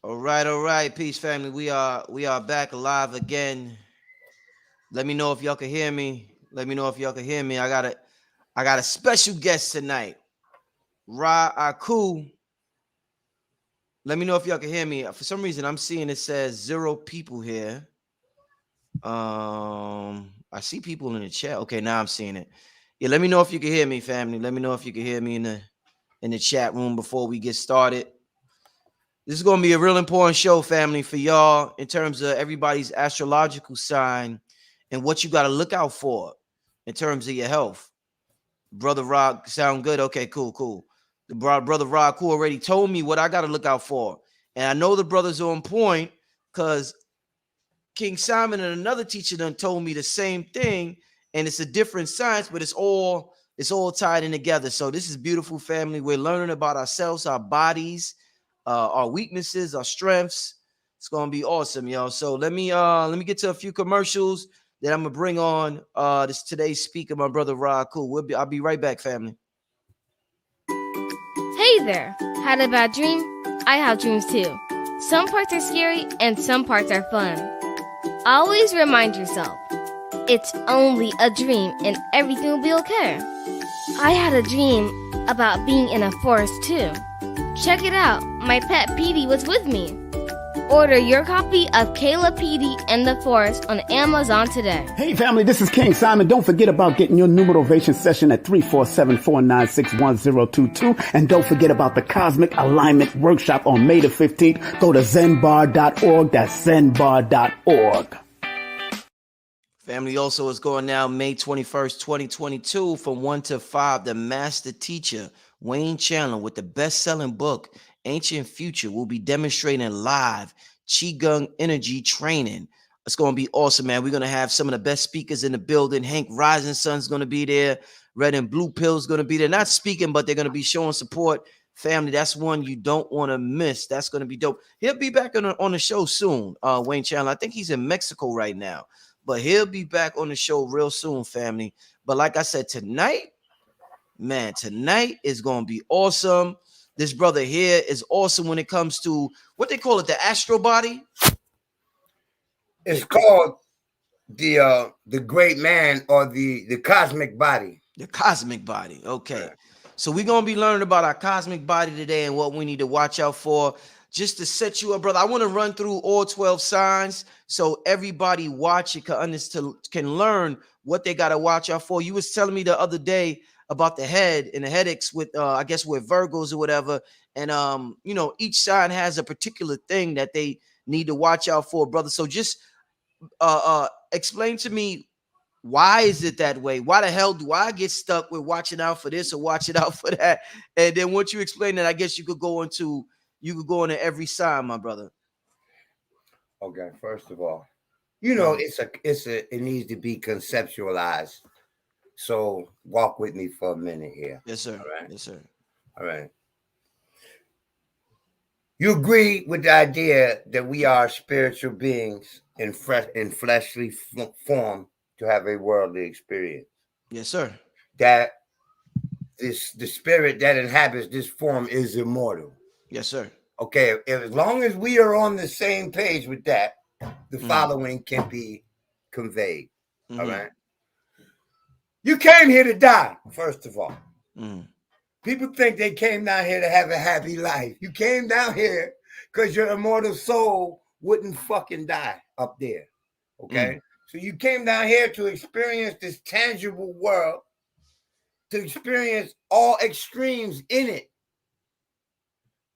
All right. Peace, family. We are back live again. Let me know if y'all can hear me. I got a special guest tonight. Akhu. Let me know if y'all can hear me. For some reason, I'm seeing it says 0 people here. I see people in the chat. Okay, now I'm seeing it. Yeah, let me know if you can hear me, family. Let me know if you can hear me in the chat room before we get started. This is going to be a real important show, family, for y'all in terms of everybody's astrological sign and what you got to look out for in terms of your health. Brother Rock, sound good? Okay, cool. The brother Rock, who already told me what I got to look out for. And I know the brothers are on point because King Simon and another teacher done told me the same thing. And it's a different science, but it's all tied in together. So this is beautiful, family. We're learning about ourselves, our bodies, our weaknesses, our strengths. It's gonna be awesome, y'all. So let me get to a few commercials that I'm gonna bring on this today's speaker, my brother Rod Cool. I'll be right back, family. Hey there! Had a bad dream? I have dreams too. Some parts are scary and some parts are fun. Always remind yourself, it's only a dream and everything will be okay. I had a dream about being in a forest too. Check it out, my pet Petey was with me. Order your copy of Kayla Petey and the Forest on Amazon today. Hey family, this is King Simon. Don't forget about getting your new motivation session at 347-496-1022. And don't forget about the Cosmic Alignment Workshop on May the 15th. Go to zenbar.org. That's zenbar.org. Family also is going now May 21st, 2022 from 1 to 5. The master teacher, Wayne Chandler, with the best-selling book, Ancient Future, will be demonstrating live Qigong Energy training. It's going to be awesome, man. We're going to have some of the best speakers in the building. Hank Rising Sun's going to be there. Red and Blue Pill's going to be there. Not speaking, but they're going to be showing support. Family, that's one you don't want to miss. That's going to be dope. He'll be back on the show soon, Wayne Chandler. I think he's in Mexico right now. But he'll be back on the show real soon, family. But like I said, tonight is going to be awesome. This brother here is awesome when it comes to what they call it, the AstroBody. It's called the great man or the cosmic body. The cosmic body. Okay. So we're going to be learning about our cosmic body today and what we need to watch out for. Just to set you up, brother, I want to run through all 12 signs so everybody watch it can learn what they got to watch out for. You was telling me the other day about the head and the headaches with, I guess, with Virgos or whatever. And, each sign has a particular thing that they need to watch out for, brother. So just explain to me, why is it that way? Why the hell do I get stuck with watching out for this or watching out for that? And then once you explain that, I guess you could go into every sign, my brother. Okay, first of all, it needs to be conceptualized. So walk with me for a minute here. Yes, sir. All right? Yes, sir. All right. You agree with the idea that we are spiritual beings in fleshly form to have a worldly experience? Yes, sir. That the spirit that inhabits this form is immortal. Yes, sir. Okay, as long as we are on the same page with that, the following can be conveyed. All right. You came here to die, first of all. People think they came down here to have a happy life. You came down here because your immortal soul wouldn't fucking die up there. Okay? So you came down here to experience this tangible world, to experience all extremes in it.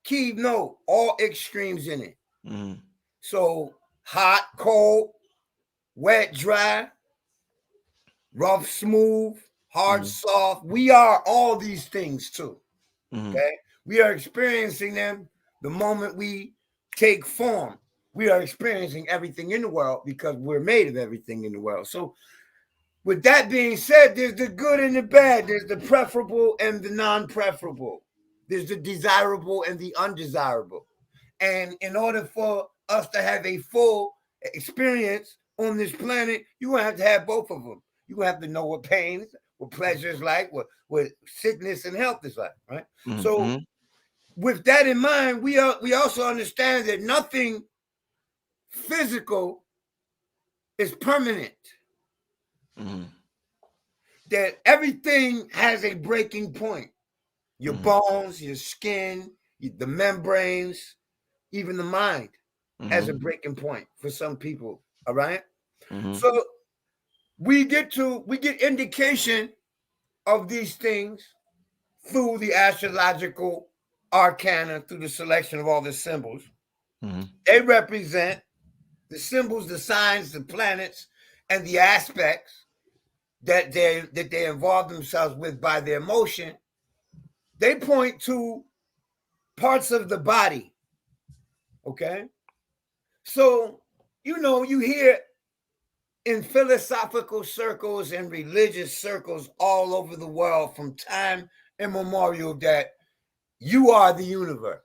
Key note, all extremes in it. So hot, cold, wet, dry, rough, smooth, hard, soft. We are all these things too. Okay? We are experiencing them the moment we take form. We are experiencing everything in the world because we're made of everything in the world. So with that being said, there's the good and the bad. There's the preferable and the non-preferable. There's the desirable and the undesirable. And in order for us to have a full experience on this planet, you're going to have to have both of them. You're going to have to know what pain is, what pleasure is like, what sickness and health is like, right? So with that in mind, we also understand that nothing physical is permanent. Mm-hmm. That everything has a breaking point. Your bones, your skin, the membranes, even the mind has a breaking point for some people. All right. So we get indication of these things through the astrological arcana, through the selection of all the symbols. They represent the symbols, the signs, the planets, and the aspects that they involve themselves with by their motion. They point to parts of the body. Okay. So, you hear in philosophical circles and religious circles all over the world from time immemorial that you are the universe.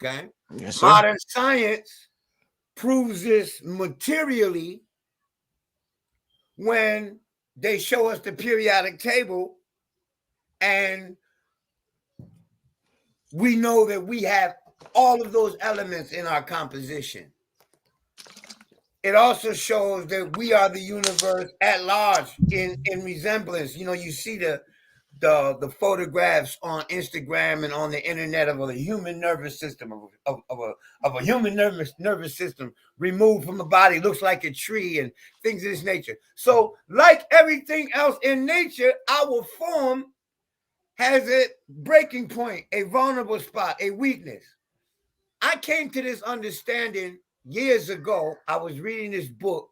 Okay. Yes, sir. Modern science proves this materially when they show us the periodic table and we know that we have all of those elements in our composition. It also shows that we are the universe at large in resemblance. You see the photographs on Instagram and on the internet of a human nervous system, of a human nervous system removed from the body, looks like a tree and things of this nature. So, like everything else in nature, our form has a breaking point, a vulnerable spot, a weakness. I came to this understanding years ago. I was reading this book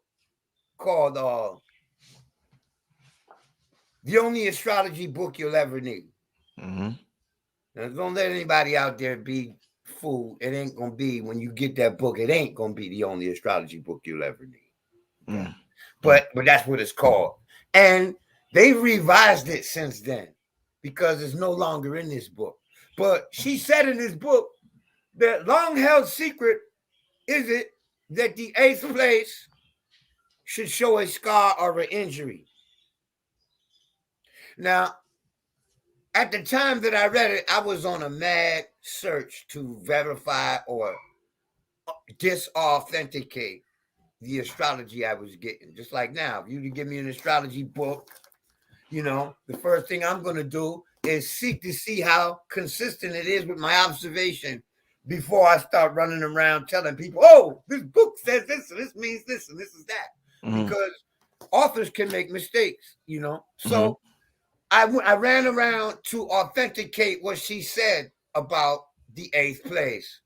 called The Only Astrology Book You'll Ever Need. Now, don't let anybody out there be fooled. It ain't going to be, when you get that book, it ain't going to be the only astrology book you'll ever need. Okay? But that's what it's called. And they've revised it since then because it's no longer in this book. But she said in this book, the long-held secret is it that the 8th place should show a scar or an injury. Now, at the time that I read it, I was on a mad search to verify or disauthenticate the astrology I was getting. Just like now, if you give me an astrology book, the first thing I'm going to do is seek to see how consistent it is with my observation before I start running around telling people, oh, this book says this, and this means this, and this is that. Because authors can make mistakes, So I ran around to authenticate what she said about the 8th place.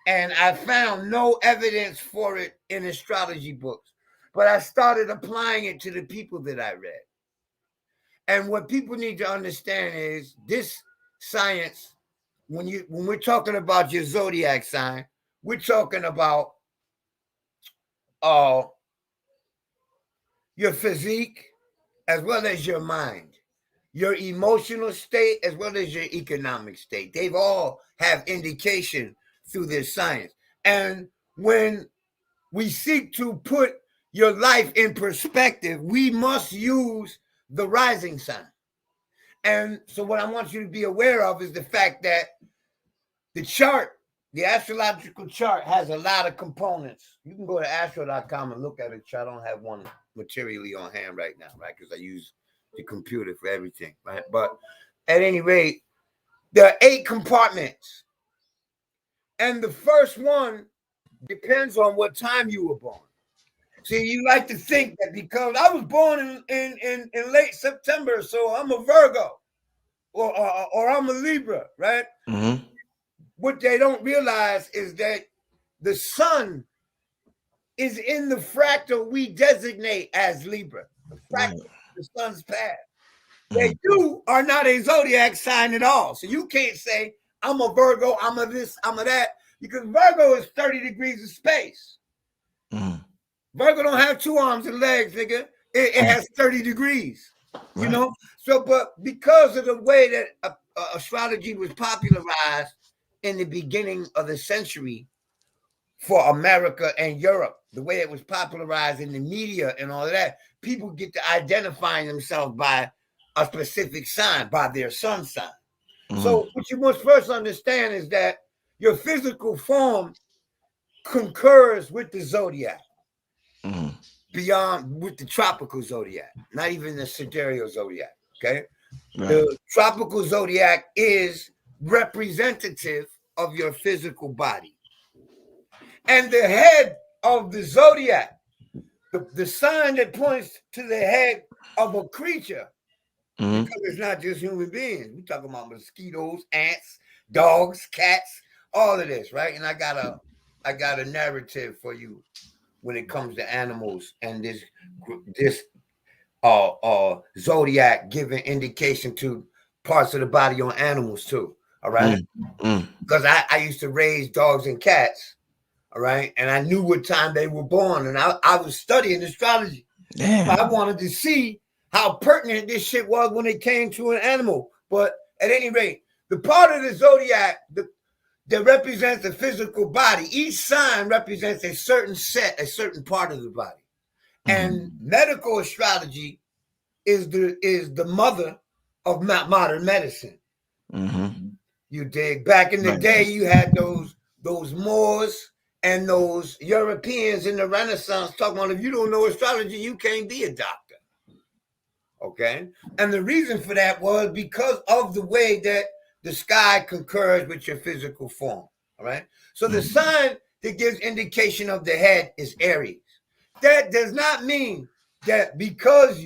And I found no evidence for it in astrology books. But I started applying it to the people that I read. And what people need to understand is this science, when we're talking about your zodiac sign, we're talking about your physique as well as your mind, your emotional state as well as your economic state. They've all have indication through this science. And when we seek to put your life in perspective, we must use the rising sign. And so what I want you to be aware of is the fact that the chart, the astrological chart, has a lot of components. You can go to astro.com and look at a chart. I don't have one materially on hand right now, right? Because I use the computer for everything, right? But at any rate, there are 8 compartments. And the first one depends on what time you were born. See, you like to think that because I was born in late September, so I'm a Virgo or I'm a Libra, right? What they don't realize is that the sun is in the fractal we designate as Libra. The fractal, the sun's path. That you are not a zodiac sign at all. So you can't say, I'm a Virgo, I'm a this, I'm a that, because Virgo is 30 degrees of space. Virgo don't have 2 arms and legs, nigga. It has 30 degrees, you know? So, but because of the way that astrology was popularized in the beginning of the century for America and Europe, the way it was popularized in the media and all of that, people get to identifying themselves by a specific sign, by their sun sign. So what you must first understand is that your physical form concurs with the zodiac. Beyond with the tropical zodiac, not even the sidereal zodiac. Okay. Right. The tropical zodiac is representative of your physical body. And the head of the zodiac, the sign that points to the head of a creature, because it's not just human beings. We're talking about mosquitoes, ants, dogs, cats, all of this, right? And I got a narrative for you when it comes to animals and this zodiac giving indication to parts of the body on animals too. All right. Because I used to raise dogs and cats. All right. And I knew what time they were born. And I was studying astrology. Damn. I wanted to see how pertinent this shit was when it came to an animal. But at any rate, the part of the zodiac that represents the physical body, each sign represents a certain part of the body. And medical astrology is the mother of modern medicine. You dig? Back in the day, you had those Moors and those Europeans in the Renaissance talking about, if you don't know astrology, you can't be a doctor. Okay? And the reason for that was because of the way that the sky concurs with your physical form. All right? So the sign that gives indication of the head is Aries. That does not mean that because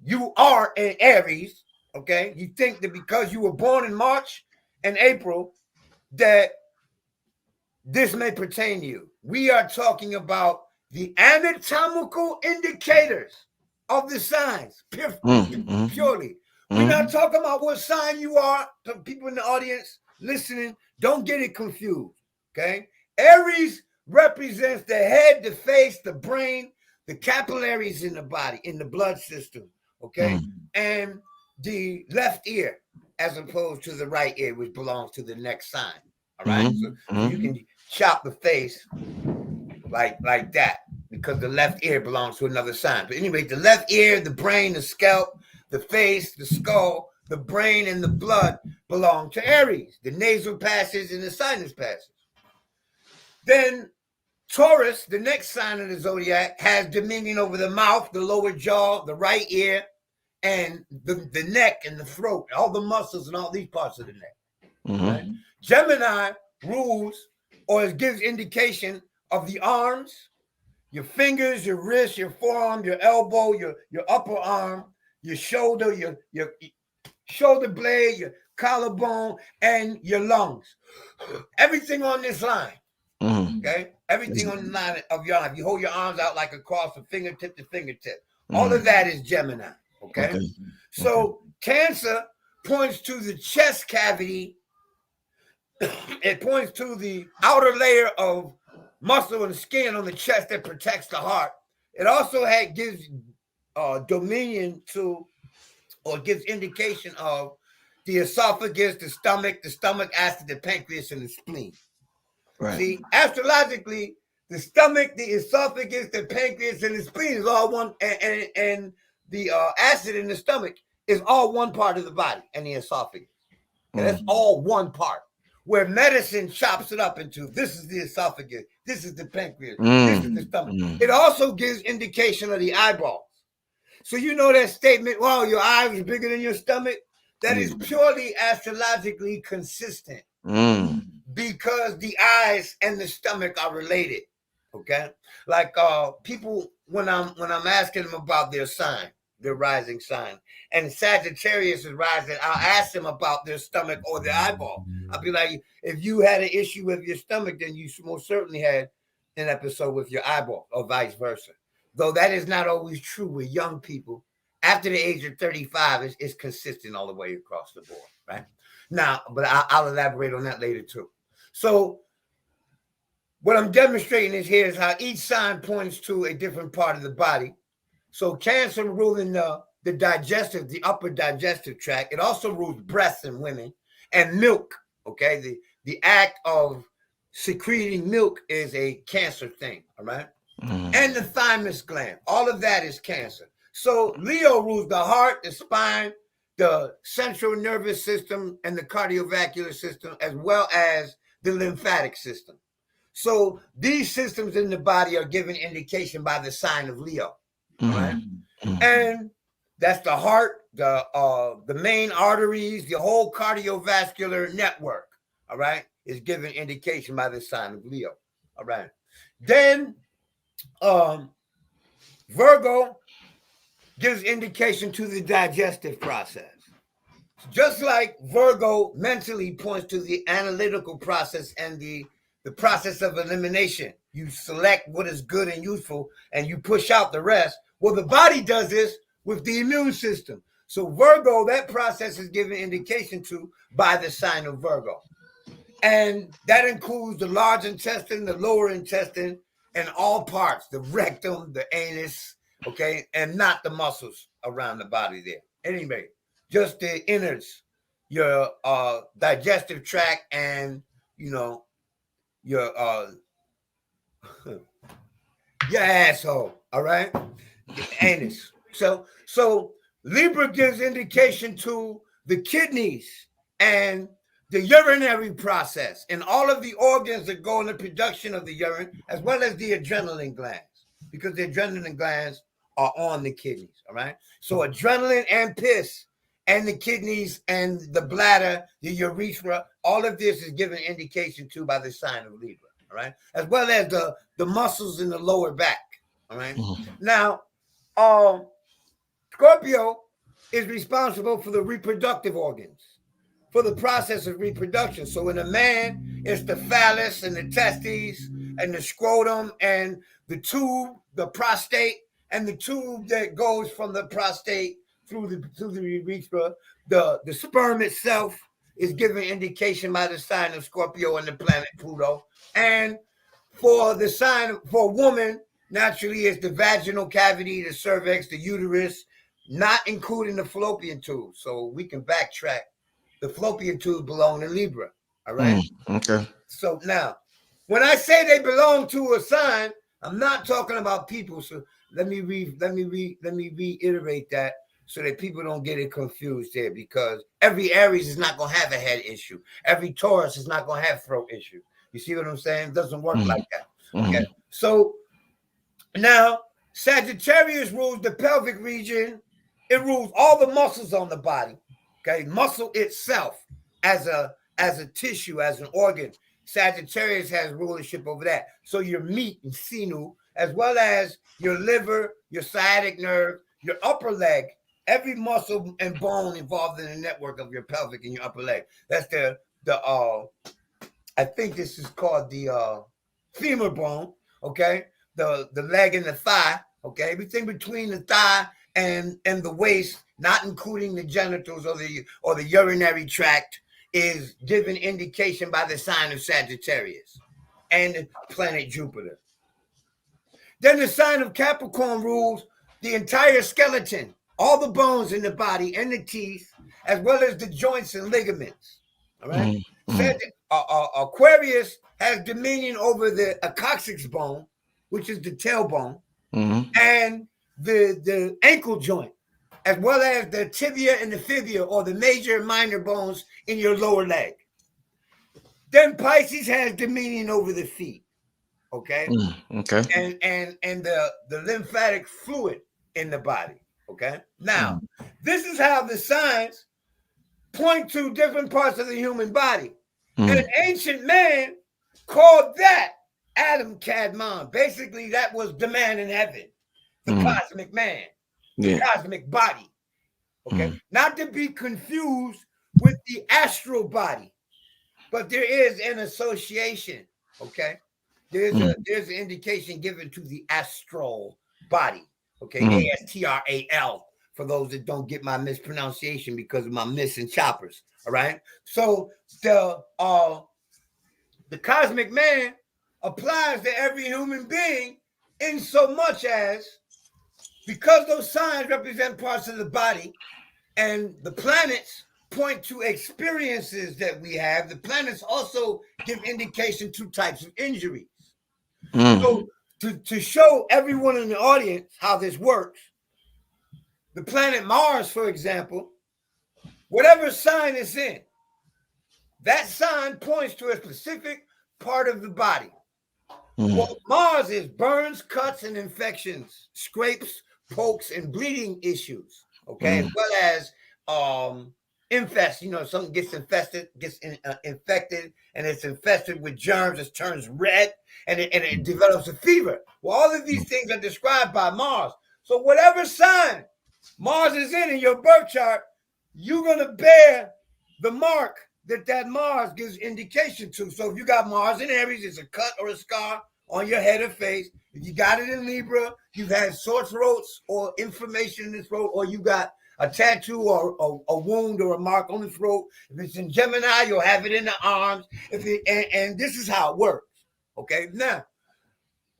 you are an Aries, okay, you think that because you were born in March and April, that this may pertain to you. We are talking about the anatomical indicators of the signs, purely. We're not talking about what sign you are. To people in the audience listening, don't get it confused, okay? Aries represents the head, the face, the brain, the capillaries in the body, in the blood system, okay? And the left ear, as opposed to the right ear, which belongs to the next sign, all right? So you can chop the face like that, because the left ear belongs to another sign. But anyway, the left ear, the brain, the scalp, the face, the skull, the brain, and the blood belong to Aries, the nasal passage and the sinus passage. Then Taurus, the next sign of the zodiac, has dominion over the mouth, the lower jaw, the right ear, and the neck and the throat, all the muscles and all these parts of the neck. Right? Gemini rules or gives indication of the arms, your fingers, your wrist, your forearm, your elbow, your upper arm, your shoulder, your shoulder blade, your collarbone, and your lungs. Everything on this line. Okay? Everything on the line of your arm. You hold your arms out like across from fingertip to fingertip. All of that is Gemini. Okay? So Cancer points to the chest cavity. It points to the outer layer of muscle and skin on the chest that protects the heart. It also gives dominion to, or gives indication of, the esophagus, the stomach acid, the pancreas, and the spleen. Right. See, astrologically, the stomach, the esophagus, the pancreas, and the spleen is all one, and the acid in the stomach is all one part of the body, and the esophagus. And that's all one part. Where medicine chops it up into, this is the esophagus, this is the pancreas, this is the stomach. It also gives indication of the eyeballs. So you know that statement, wow, your eye is bigger than your stomach? That is purely astrologically consistent because the eyes and the stomach are related. Okay? Like people, when I'm asking them about their sign, their rising sign, and Sagittarius is rising, I'll ask them about their stomach or their eyeball. I'll be like, if you had an issue with your stomach, then you most certainly had an episode with your eyeball, or vice versa. Though that is not always true with young people. After the age of 35, it's consistent all the way across the board, right? Now, but I'll elaborate on that later too. So what I'm demonstrating here is how each sign points to a different part of the body. So Cancer ruling the digestive, the upper digestive tract. It also rules breasts in women and milk. Okay, the act of secreting milk is a Cancer thing. All right, and the Thymus gland. All of that is Cancer. So Leo rules the heart, the spine, the central nervous system, and the cardiovascular system, as well as the lymphatic system. So these systems in the body are given indication by the sign of Leo. All right. And that's the heart, the main arteries, the whole cardiovascular network, all right, is given indication by the sign of Leo. All right. Then Virgo gives indication to the digestive process. Just like Virgo mentally points to the analytical process and the process of elimination. You select what is good and useful and you push out the rest. Well, the body does this with the immune system. So Virgo, that process is given indication to by the sign of Virgo. And that includes the large intestine, the lower intestine, and all parts, the rectum, the anus, okay, and not the muscles around the body there. Anyway, just the innards, your digestive tract, and your your asshole, all right, the anus. So Libra gives indication to the kidneys and the urinary process and all of the organs that go in the production of the urine, as well as the adrenaline glands, because the adrenaline glands are on the kidneys, all right? So adrenaline and piss and the kidneys and the bladder, the urethra, all of this is given indication to by the sign of Libra, all right? As well as the muscles in the lower back, all right? Now, Scorpio is responsible for the reproductive organs, for the process of reproduction. So in a man, it's the phallus and the testes and the scrotum and the tube, the prostate, and the tube that goes from the prostate through the urethra. The sperm itself is given indication by the sign of Scorpio and the planet Pluto. And for the sign for a woman, naturally, it's the vaginal cavity, the cervix, the uterus, not including the fallopian tube. So we can backtrack. The fallopian tube belong to Libra. All right. Okay. So now, when I say they belong to a sign, I'm not talking about people. So let me reiterate that so that people don't get it confused there, because every Aries is not going to have a head issue. Every Taurus is not going to have throat issue. You see what I'm saying? It doesn't work like that. Okay. So now Sagittarius rules the pelvic region. It rules all the muscles on the body. Okay, muscle itself as a tissue, as an organ. Sagittarius has rulership over that. So your meat and sinew, as well as your liver, your sciatic nerve, your upper leg, every muscle and bone involved in the network of your pelvic and your upper leg. That's the I think this is called the femur bone. Okay, the leg and the thigh. Okay, everything between the thigh and the waist, not including the genitals or the urinary tract, is given indication by the sign of Sagittarius and the planet Jupiter. Then the sign of Capricorn rules the entire skeleton, all the bones in the body and the teeth, as well as the joints and ligaments. All right. Aquarius has dominion over the coccyx bone, which is the tailbone, and the ankle joint, as well as the tibia and the fibula, or the major and minor bones in your lower leg. Then Pisces has dominion over the feet. Okay. Okay. And the lymphatic fluid in the body. Okay. Now, this is how the signs point to different parts of the human body. And an ancient man called that Adam Kadmon. Basically, that was the man in heaven, the cosmic man, the cosmic body. Okay. Not to be confused with the astral body, but there is an association. Okay. There's an indication given to the astral body. Okay. ASTRAL, for those that don't get my mispronunciation because of my missing choppers. All right. So the cosmic man applies to every human being, in so much as, because those signs represent parts of the body and the planets point to experiences that we have, the planets also give indication to types of injuries. So to show everyone in the audience how this works, the planet Mars, for example, whatever sign it's in, that sign points to a specific part of the body. Well, Mars is burns, cuts, and infections, scrapes, pokes, and bleeding issues. Okay, as well as something gets infected, and it's infested with germs. It turns red, and it develops a fever. Well, all of these things are described by Mars. So whatever sign Mars is in your birth chart, you're gonna bear the mark that Mars gives indication to. So if you got Mars in Aries, it's a cut or a scar on your head or face. If you got it in Libra, you've had sore throats or inflammation in the throat, or you got a tattoo or a wound or a mark on the throat. If it's in Gemini, you'll have it in the arms. And this is how it works. Okay, now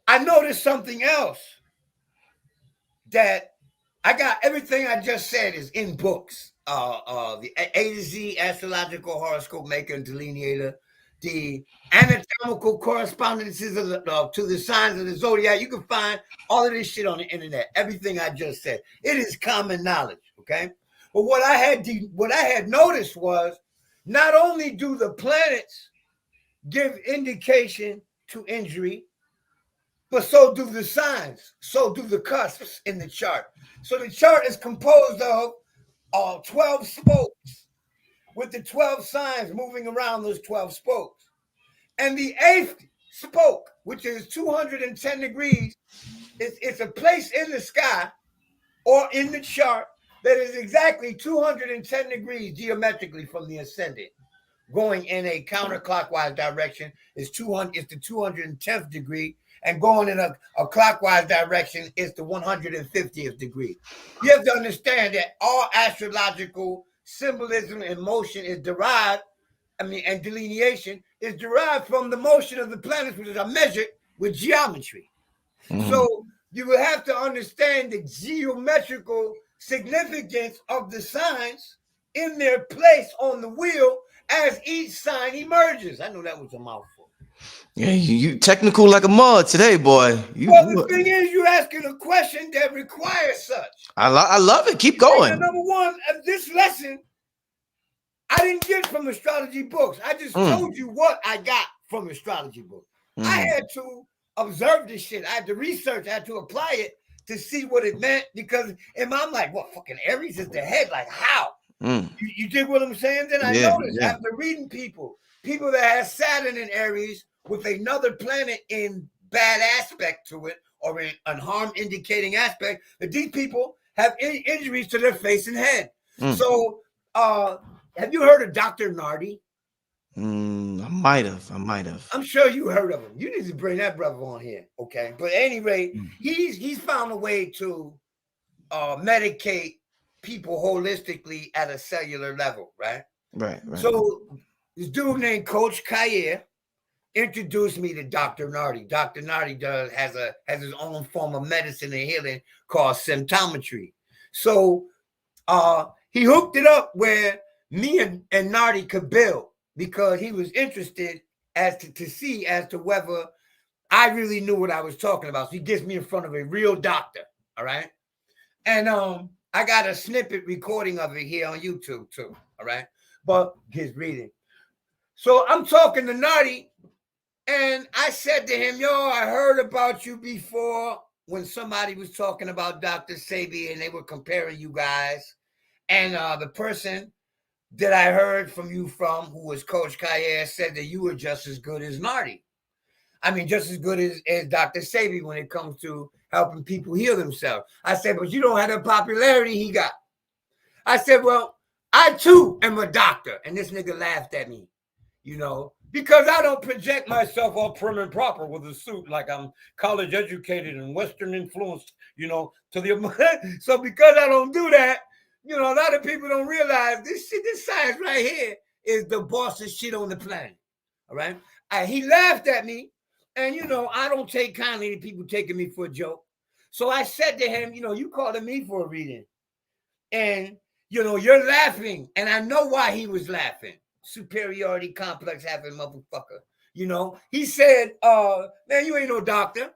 I noticed something else, that I got everything I just said is in books. The A to Z astrological horoscope maker and delineator, the anatomical correspondences to the signs of the zodiac. You can find all of this shit on the internet. Everything I just said, it is common knowledge. Okay, but what I had noticed was, not only do the planets give indication to injury, but so do the signs, so do the cusps in the chart. So the chart is composed of 12 spokes, with the 12 signs moving around those 12 spokes. And the 8th spoke, which is 210 degrees, it's a place in the sky or in the chart that is exactly 210 degrees geometrically from the ascendant. Going in a counterclockwise direction is the 210th degree, and going in a clockwise direction is the 150th degree. You have to understand that all astrological symbolism and motion is derived, and delineation is derived from the motion of the planets, which are measured with geometry. So you will have to understand the geometrical significance of the signs in their place on the wheel as each sign emerges. I know that was a mouthful. Yeah, you technical like a mud today, boy. The thing is, you're asking a question that requires such. I love it. Keep going. And number one, this lesson I didn't get from astrology books. I just told you what I got from astrology books. I had to observe this shit. I had to research. I had to apply it to see what it meant, because I'm like, what, fucking Aries is the head? Like, how? You dig what I'm saying? Then I noticed after reading people that have Saturn in Aries with another planet in bad aspect to it, or in harm indicating aspect, that these people have injuries to their face and head. So have you heard of Dr. Nardi? I might have. I'm sure you heard of him. You need to bring that brother on here, okay? But at any rate, he's found a way to medicate people holistically at a cellular level, right? Right. So this dude named Coach Kaye introduced me to Dr. Nardi. Dr. Nardi has his own form of medicine and healing called symptometry. So he hooked it up where me and Nardi could build, because he was interested as to see as to whether I really knew what I was talking about. So he gets me in front of a real doctor, all right? And I got a snippet recording of it here on YouTube too, all right? But his reading. So I'm talking to Nardi, and I said to him, yo, I heard about you before when somebody was talking about Dr. Sebi and they were comparing you guys. And the person that I heard from you who was Coach Kaye, said that you were just as good as Nardi. I mean, just as good as Dr. Sebi when it comes to helping people heal themselves. I said, but you don't have the popularity he got. I said, well, I too am a doctor. And this nigga laughed at me, because I don't project myself all prim and proper with a suit like I'm college educated and Western influenced, to the so because I don't do that, a lot of people don't realize this science right here is the bossest shit on the planet. All right. He laughed at me, and I don't take kindly to people taking me for a joke. So I said to him, you calling me for a reading, and you're laughing, and I know why he was laughing. Superiority complex having motherfucker. He said, man, you ain't no doctor.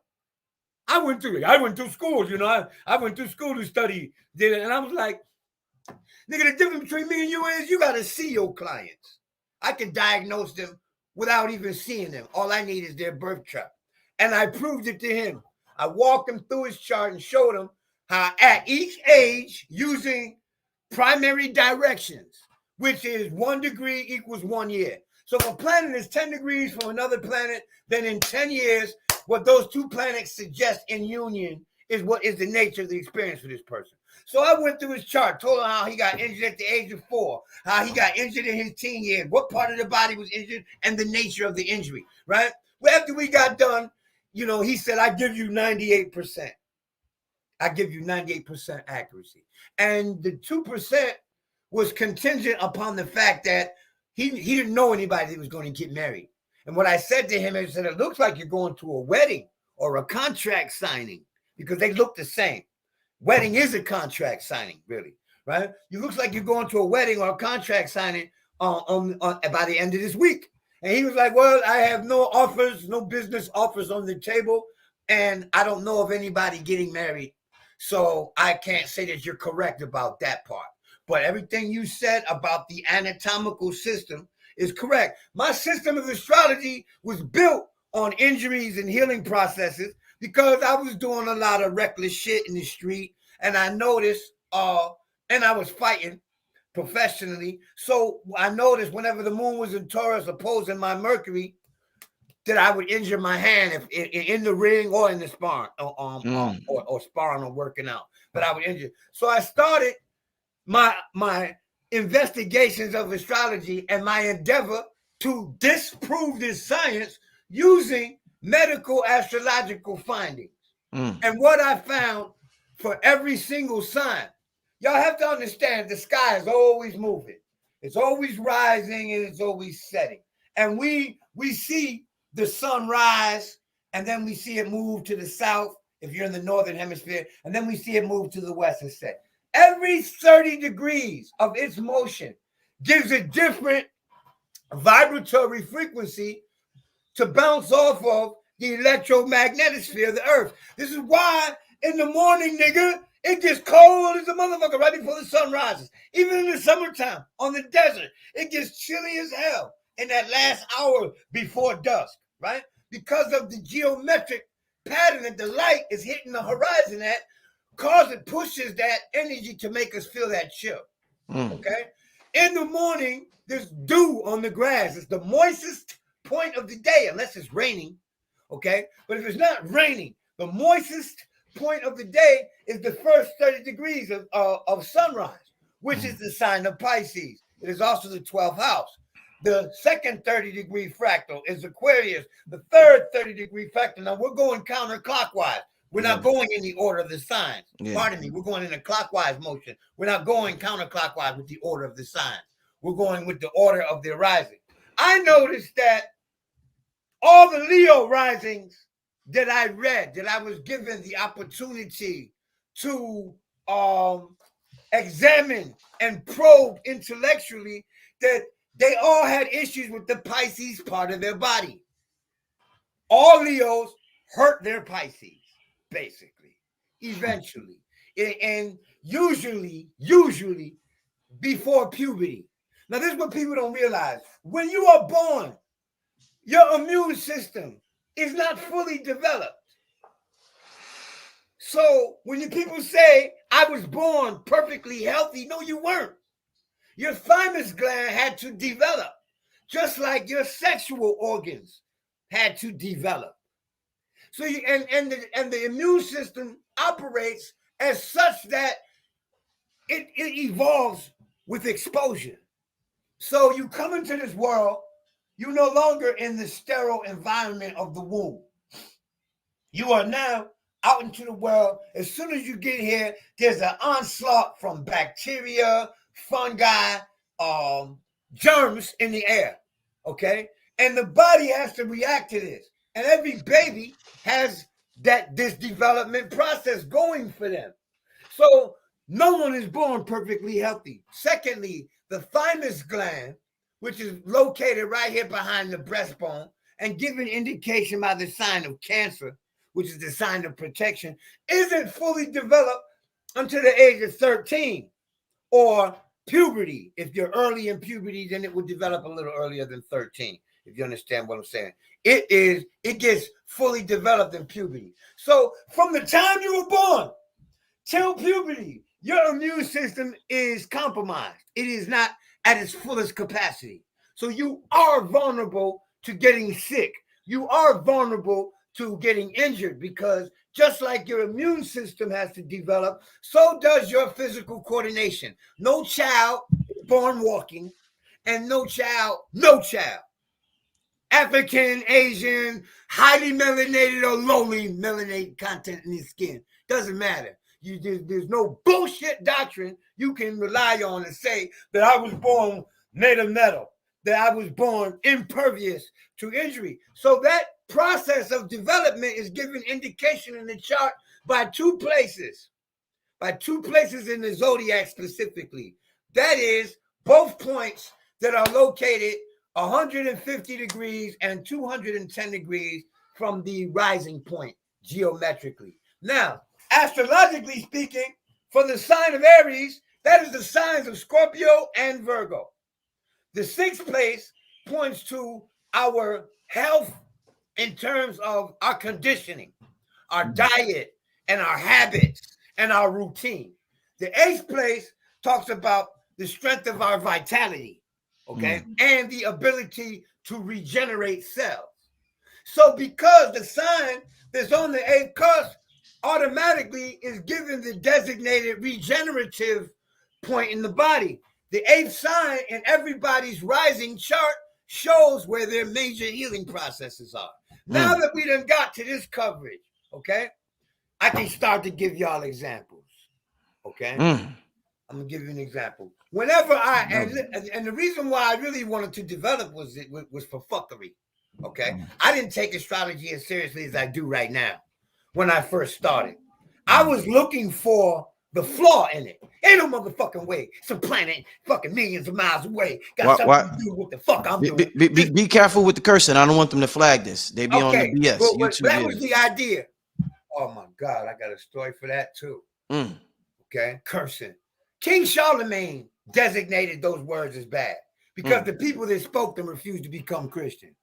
I went to school, I went to school to study. And I was like, nigga, the difference between me and you is you got to see your clients. I can diagnose them without even seeing them. All I need is their birth chart. And I proved it to him. I walked him through his chart and showed him how at each age, using primary directions, which is 1 degree equals 1 year. So if a planet is 10 degrees from another planet, then in 10 years, what those two planets suggest in union is what is the nature of the experience for this person. So I went through his chart, told him how he got injured at the age of 4, how he got injured in his teen years, what part of the body was injured, and the nature of the injury, right? Well, after we got done, he said, I give you 98%. I give you 98% accuracy. And the 2% was contingent upon the fact that he didn't know anybody that was going to get married. And what I said to him is that it looks like you're going to a wedding or a contract signing because they look the same. Wedding is a contract signing, really, right? It looks like you're going to a wedding or a contract signing by the end of this week. And he was like, well, I have no business offers on the table, and I don't know of anybody getting married. So I can't say that you're correct about that part. But everything you said about the anatomical system is correct. My system of astrology was built on injuries and healing processes because I was doing a lot of reckless shit in the street, and I noticed, and I was fighting professionally. So I noticed whenever the moon was in Taurus opposing my Mercury, that I would injure my hand if in the ring or in the sparring, or sparring or working out. But I would injure. So I started my investigations of astrology and my endeavor to disprove this science using medical astrological findings. And what I found for every single sign, y'all have to understand the sky is always moving. It's always rising and it's always setting. And we see the sun rise, and then we see it move to the south if you're in the northern hemisphere, and then we see it move to the west and set. Every 30 degrees of its motion gives a different vibratory frequency to bounce off of the electromagnetic sphere of the earth. This is why in the morning, nigga, it gets cold as a motherfucker right before the sun rises. Even in the summertime on the desert, it gets chilly as hell in that last hour before dusk, right? Because of the geometric pattern that the light is hitting the horizon at, it pushes that energy to make us feel that chill, okay? In the morning, there's dew on the grass. It's the moistest point of the day, unless it's raining, okay? But if it's not raining, the moistest point of the day is the first 30 degrees of sunrise, which is the sign of Pisces. It is also the 12th house. The second 30-degree fractal is Aquarius. The third 30-degree fractal. Now, we're going counterclockwise. We're not going in the order of the signs. Pardon me. We're going in a clockwise motion. We're not going counterclockwise with the order of the signs. We're going with the order of the rising. I noticed that all the Leo risings that I read, that I was given the opportunity to examine and probe intellectually, that they all had issues with the Pisces part of their body. All Leos hurt their Pisces, basically, eventually. And usually before puberty. Now, this is what people don't realize. When you are born, your immune system is not fully developed. So when people say, I was born perfectly healthy, no, you weren't. Your thymus gland had to develop, just like your sexual organs had to develop. So the immune system operates as such that it evolves with exposure. So you come into this world, you're no longer in the sterile environment of the womb. You are now out into the world. As soon as you get here, there's an onslaught from bacteria, fungi, germs in the air, okay? And the body has to react to this. And every baby has this development process going for them. So no one is born perfectly healthy. Secondly, the thymus gland, which is located right here behind the breastbone and given indication by the sign of Cancer, which is the sign of protection, isn't fully developed until the age of 13 or puberty. If you're early in puberty, then it will develop a little earlier than 13. If you understand what I'm saying. It gets fully developed in puberty. So from the time you were born till puberty, your immune system is compromised. It is not at its fullest capacity. So you are vulnerable to getting sick. You are vulnerable to getting injured, because just like your immune system has to develop, so does your physical coordination. No child born walking, and no child, African, Asian, highly melanated or lowly melanated content in his skin. Doesn't matter. There's no bullshit doctrine you can rely on and say that I was born made of metal, that I was born impervious to injury. So that process of development is given indication in the chart by two places in the zodiac specifically. That is, both points that are located 150 degrees and 210 degrees from the rising point geometrically. Now, astrologically speaking, for the sign of Aries, that is the signs of Scorpio and Virgo. The sixth place points to our health in terms of our conditioning, our diet, and our habits, and our routine. The eighth place talks about the strength of our vitality, okay, and the ability to regenerate cells. So because the sign that's on the eighth cusp automatically is given the designated regenerative point in the body. The eighth sign in everybody's rising chart shows where their major healing processes are. Now that we done got to this coverage, okay, I can start to give y'all examples, okay? I'm going to give you an example. Whenever and the reason why I really wanted to develop was for fuckery, okay? I didn't take astrology as seriously as I do right now. When I first started, I was looking for the flaw in it. Ain't no motherfucking way. Some planet fucking millions of miles away got something to do with the fuck I'm doing. Be careful with the cursing. I don't want them to flag this. They be on the BS. But that was the idea. Oh my God, I got a story for that too. Okay, cursing. King Charlemagne designated those words as bad because the people that spoke them refused to become Christian.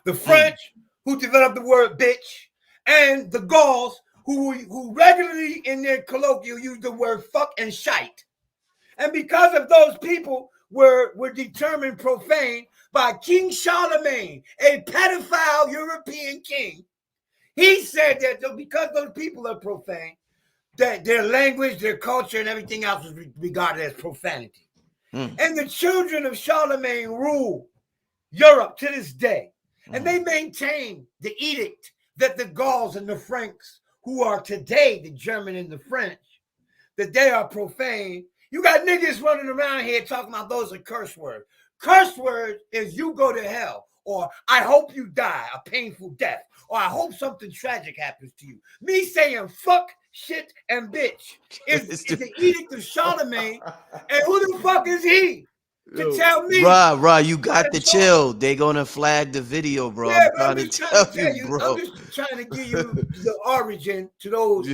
The French, who developed the word bitch, and the Gauls, who regularly in their colloquial use the word fuck and shite. And because of those people were determined profane by King Charlemagne, a pedophile European king, he said that because those people are profane, that their language, their culture, and everything else was regarded as profanity. And the children of Charlemagne rule Europe to this day. And they maintain the edict that the Gauls and the Franks, who are today the German and the French, that they are profane. You got niggas running around here talking about those are curse words. Curse words is you go to hell, or I hope you die a painful death, or I hope something tragic happens to you. Me saying fuck, shit, and bitch is the edict of Charlemagne. And who the fuck is he to tell me? Right, you got the chill. They gonna flag the video, bro. Yeah, I'm trying to tell you, bro. I'm just trying to give you the origin to those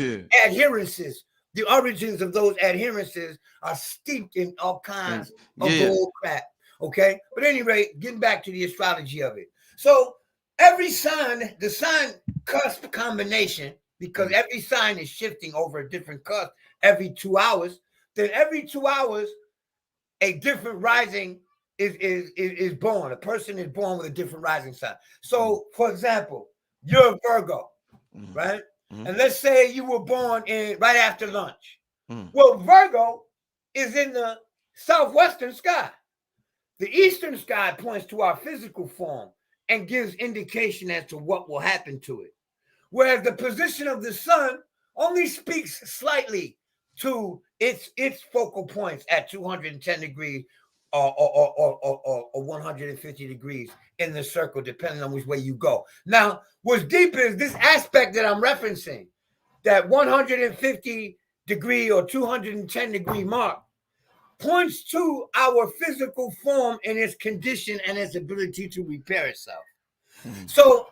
adherences. The origins of those adherences are steeped in all kinds of bull crap. Okay, but anyway, getting back to the astrology of it. So every sign, the sign cusp combination, because every sign is shifting over a different cusp every 2 hours. Then every 2 hours, a different rising is born. A person is born with a different rising sign. So, for example, you're a Virgo, right? And let's say you were born right after lunch. Well, Virgo is in the southwestern sky. The eastern sky points to our physical form and gives indication as to what will happen to it. Whereas the position of the sun only speaks slightly to its focal points at 210 degrees or 150 degrees in the circle, depending on which way you go. Now, what's deep is this aspect that I'm referencing, that 150 degree or 210 degree mark, points to our physical form and its condition and its ability to repair itself. So,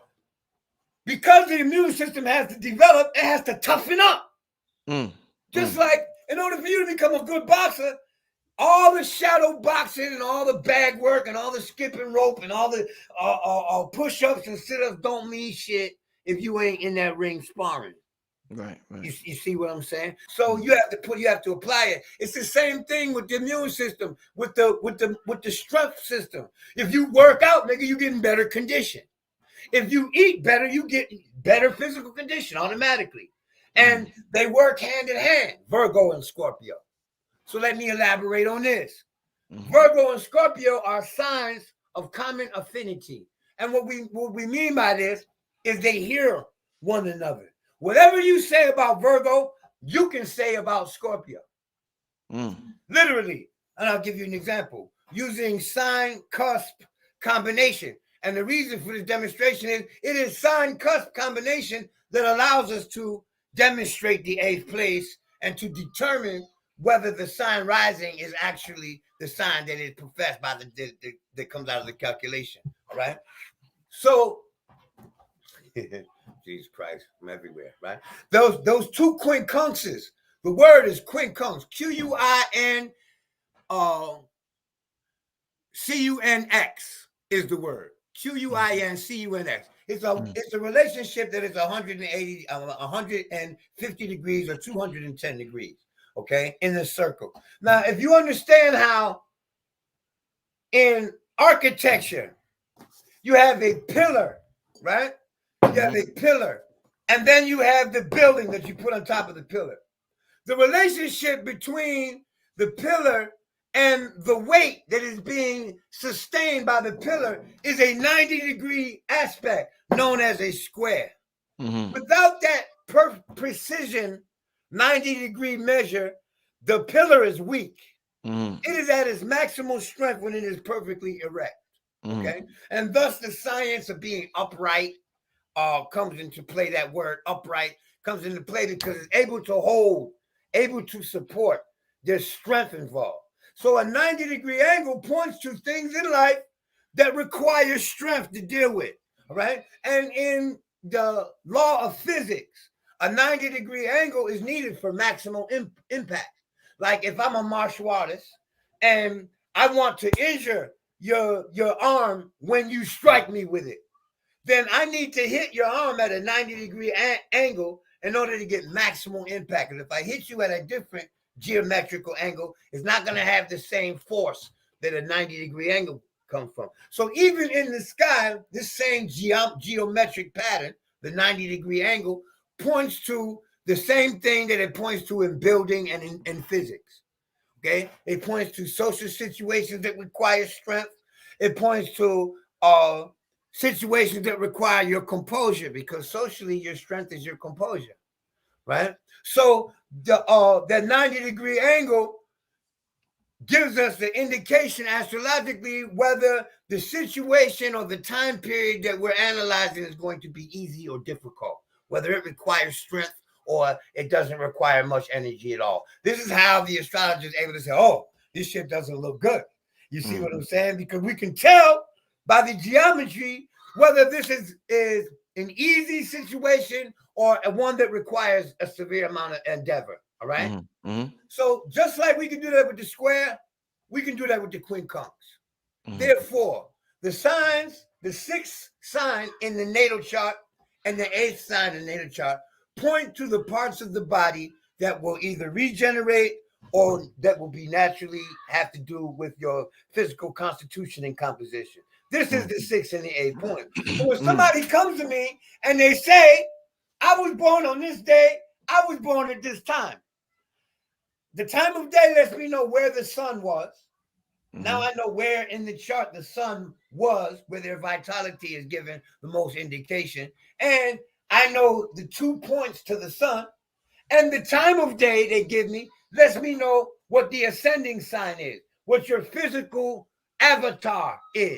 because the immune system has to develop, it has to toughen up. Just like in order for you to become a good boxer, all the shadow boxing and all the bag work and all the skipping rope and all the push-ups and sit-ups don't mean shit if you ain't in that ring sparring. Right. You see what I'm saying? So you have to apply it. It's the same thing with the immune system, with the strength system. If you work out, nigga, you get in better condition. If you eat better, you get better physical condition automatically. And they work hand in hand, Virgo and Scorpio. So let me elaborate on this. Virgo and Scorpio are signs of common affinity. And what we mean by this is they hear one another. Whatever you say about Virgo, you can say about Scorpio. Literally. And I'll give you an example. Using sign cusp combination. And the reason for this demonstration is it is sign cusp combination that allows us to demonstrate the 8th place and to determine whether the sign rising is actually the sign that is professed by that comes out of the calculation. Right? So Jesus Christ, I'm everywhere, right? Those two quincunxes. The word is quincunx, Quin CUNX is the word. QUINCUNX. It's a relationship that is 150 degrees or 210 degrees, okay, in the circle. Now, if you understand how in architecture you have a pillar, right? You have a pillar, and then you have the building that you put on top of the pillar. The relationship between the pillar and the weight that is being sustained by the pillar is a 90-degree aspect known as a square. Without that precision 90-degree measure, the pillar is weak. It is at its maximal strength when it is perfectly erect. Okay, and thus the science of being upright comes into play. That word upright comes into play because it's able to hold, able to support. There's strength involved. So a 90-degree angle points to things in life that require strength to deal with. All right. And in the law of physics, a 90-degree angle is needed for maximum impact. Like if I'm a martial artist and I want to injure your arm when you strike me with it, then I need to hit your arm at a 90-degree angle in order to get maximum impact. And if I hit you at a different geometrical angle, it's not going to have the same force that a 90-degree angle comes from. So even in the sky, this same geometric pattern, the 90-degree angle, points to the same thing that it points to in building and in physics. Okay? It points to social situations that require strength. It points to situations that require your composure, because socially your strength is your composure, right? So that 90-degree angle gives us the indication astrologically whether the situation or the time period that we're analyzing is going to be easy or difficult, whether it requires strength or it doesn't require much energy at all. This is how the astrologer is able to say, oh, this shit doesn't look good. You see what I'm saying? Because we can tell by the geometry whether this is an easy situation or one that requires a severe amount of endeavor. All right? So just like we can do that with the square, we can do that with the quincunx. Therefore, the signs, the 6th sign in the natal chart and the 8th sign in the natal chart point to the parts of the body that will either regenerate or that will be naturally have to do with your physical constitution and composition. This is the 6th and the 8th point. So when somebody comes to me and they say, I was born on this day, I was born at this time. The time of day lets me know where the sun was. Now I know where in the chart the sun was, where their vitality is given the most indication. And I know the 2 points to the sun. And the time of day they give me lets me know what the ascending sign is, what your physical avatar is.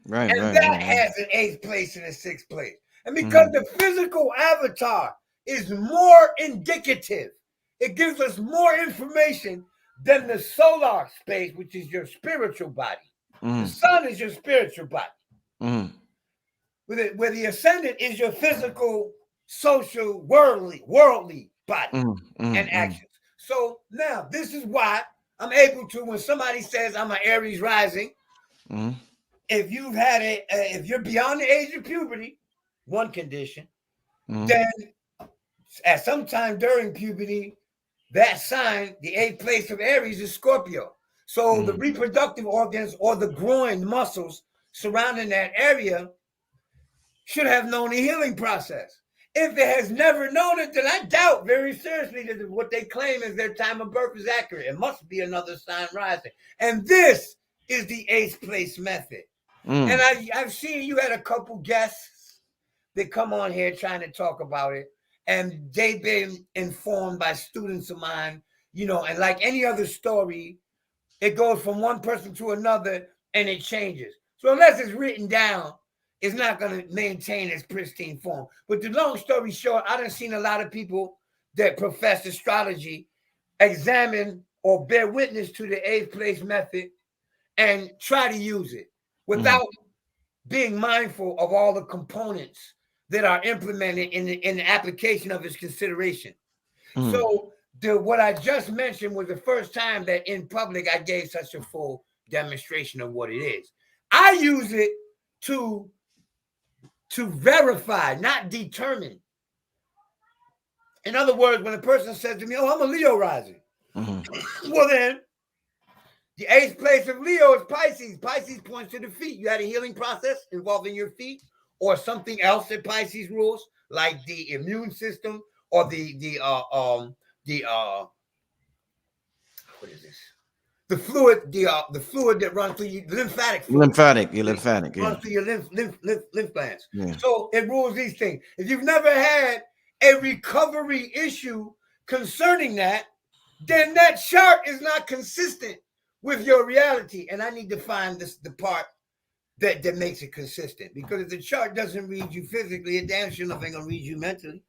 That has an 8th place and a 6th place. And because the physical avatar is more indicative, it gives us more information than the solar space, which is your spiritual body. The sun is your spiritual body. Where the ascendant is your physical, social, worldly body and actions. So now this is why I'm able to, when somebody says I'm an Aries rising, if you've had if you're beyond the age of puberty, one condition, then at some time during puberty, that sign, the 8th place of Aries, is Scorpio. So the reproductive organs or the groin muscles surrounding that area should have known the healing process. If it has never known it, then I doubt very seriously that what they claim is their time of birth is accurate. It must be another sign rising. And this is the 8th place method. And I've seen you had a couple guests that come on here trying to talk about it. And they've been informed by students of mine, you know, and like any other story, it goes from one person to another and it changes. So unless it's written down, it's not going to maintain its pristine form. But the long story short, I done seen a lot of people that profess astrology examine or bear witness to the 8th place method and try to use it without being mindful of all the components that are implemented in the application of its consideration. So what I just mentioned was the first time that in public I gave such a full demonstration of what it is. I use it to verify, not determine. In other words, when a person says to me, oh, I'm a Leo rising. Well, then, the 8th place of Leo is Pisces. Pisces points to the feet. You had a healing process involving your feet or something else that Pisces rules, like the immune system or what is this? The fluid that runs through your lymphatic fluid. Lymphatic, runs through your lymph glands. Yeah. So it rules these things. If you've never had a recovery issue concerning that, then that chart is not consistent with your reality. And I need to find the part that makes it consistent. Because if the chart doesn't read you physically, it damn sure nothing gonna read you mentally.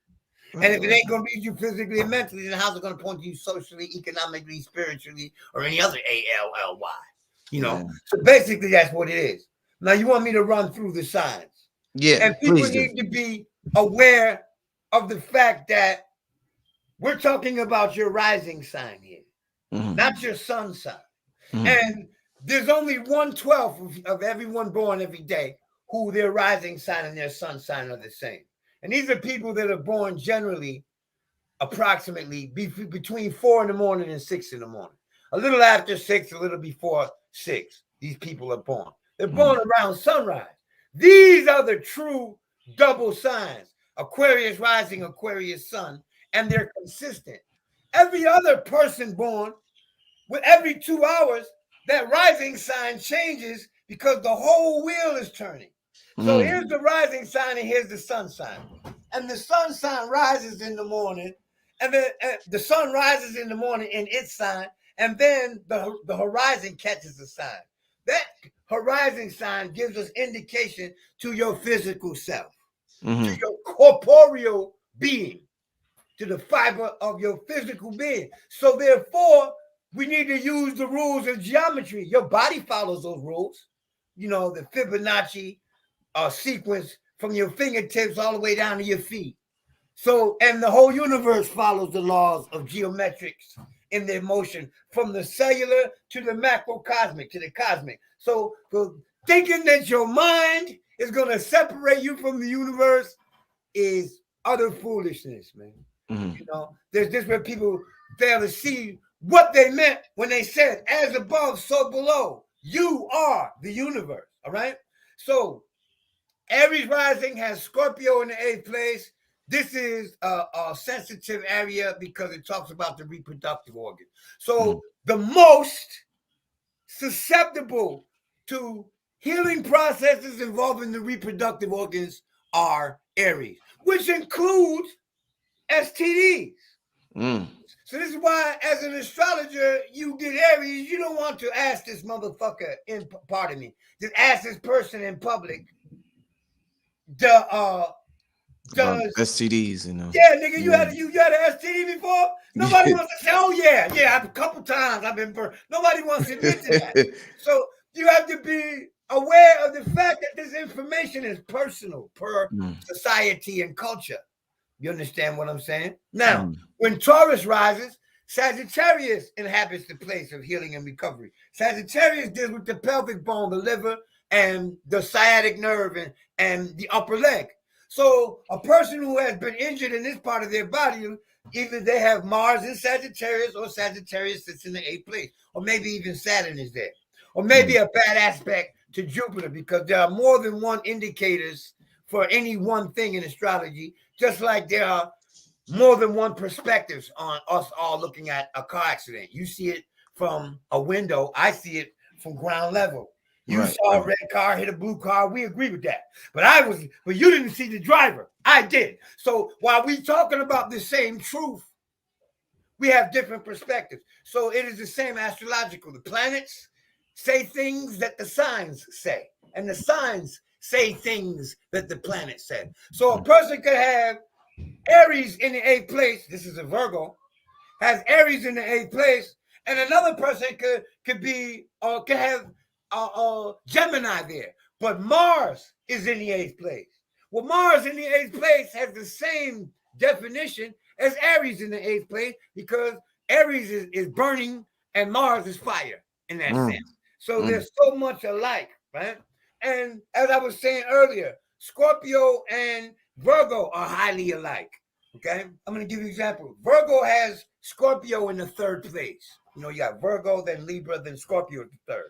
And if it ain't going to read you physically and mentally, then how's it going to point to you socially, economically, spiritually, or any other ALLY? You know? Yeah. So basically, that's what it is. Now, you want me to run through the signs. Yeah, and people need to be aware of the fact that we're talking about your rising sign here, not your sun sign. And there's only 1/12 of everyone born every day who their rising sign and their sun sign are the same. And these are people that are born generally approximately between 4 in the morning and 6 in the morning. A little after 6, a little before 6. These people are born. They're born around sunrise. These are the true double signs. Aquarius rising, Aquarius sun. And they're consistent. Every other person born, with every 2 hours, that rising sign changes because the whole wheel is turning. So here's the rising sign and here's the sun sign. And the sun sign rises in the morning, and then the sun rises in the morning in its sign, and then the horizon catches the sign. That horizon sign gives us indication to your physical self, to your corporeal being, to the fiber of your physical being. So therefore, we need to use the rules of geometry. Your body follows those rules. You know, the Fibonacci sequence from your fingertips all the way down to your feet. So, and the whole universe follows the laws of geometrics in their motion from the cellular to the macrocosmic to the cosmic. So thinking that your mind is going to separate you from the universe is utter foolishness, man. You know, there's this where people fail to see what they meant when they said, as above, so below. You are the universe, all right? So Aries rising has Scorpio in the 8th place. This is a sensitive area because it talks about the reproductive organ. So the most susceptible to healing processes involving the reproductive organs are Aries, which includes STDs. So this is why, as an astrologer, you get Aries, you don't want to ask this motherfucker just ask this person in public, does STDs, you know. Yeah, nigga, you had an STD before? Nobody wants to say, oh yeah, a couple times I've been burned. Nobody wants to admit to that. So you have to be aware of the fact that this information is personal per society and culture. You understand what I'm saying? Now, when Taurus rises, Sagittarius inhabits the place of healing and recovery. Sagittarius deals with the pelvic bone, the liver, and the sciatic nerve and the upper leg. So a person who has been injured in this part of their body, either they have Mars in Sagittarius or Sagittarius sits in the 8th place, or maybe even Saturn is there, or maybe a bad aspect to Jupiter, because there are more than one indicators for any one thing in astrology, just like there are more than one perspectives on us all looking at a car accident. You see it from a window. I see it from ground level. You saw a red car hit a blue car. We agree with that. But you didn't see the driver. I did. So while we talking about the same truth, we have different perspectives. So it is the same astrological. The planets say things that the signs say, and the signs say things that the planets say. So a person could have Aries in the 8th place. This is a Virgo. Has Aries in the 8th place, and another person could be could have Gemini there, but Mars is in the 8th place. Well, Mars in the 8th place has the same definition as Aries in the 8th place, because Aries is burning and Mars is fire in that sense. So they're so much alike, right? And as I was saying earlier, Scorpio and Virgo are highly alike. Okay, I'm going to give you an example. Virgo has Scorpio in the 3rd place. You got Virgo, then Libra, then Scorpio at the 3rd.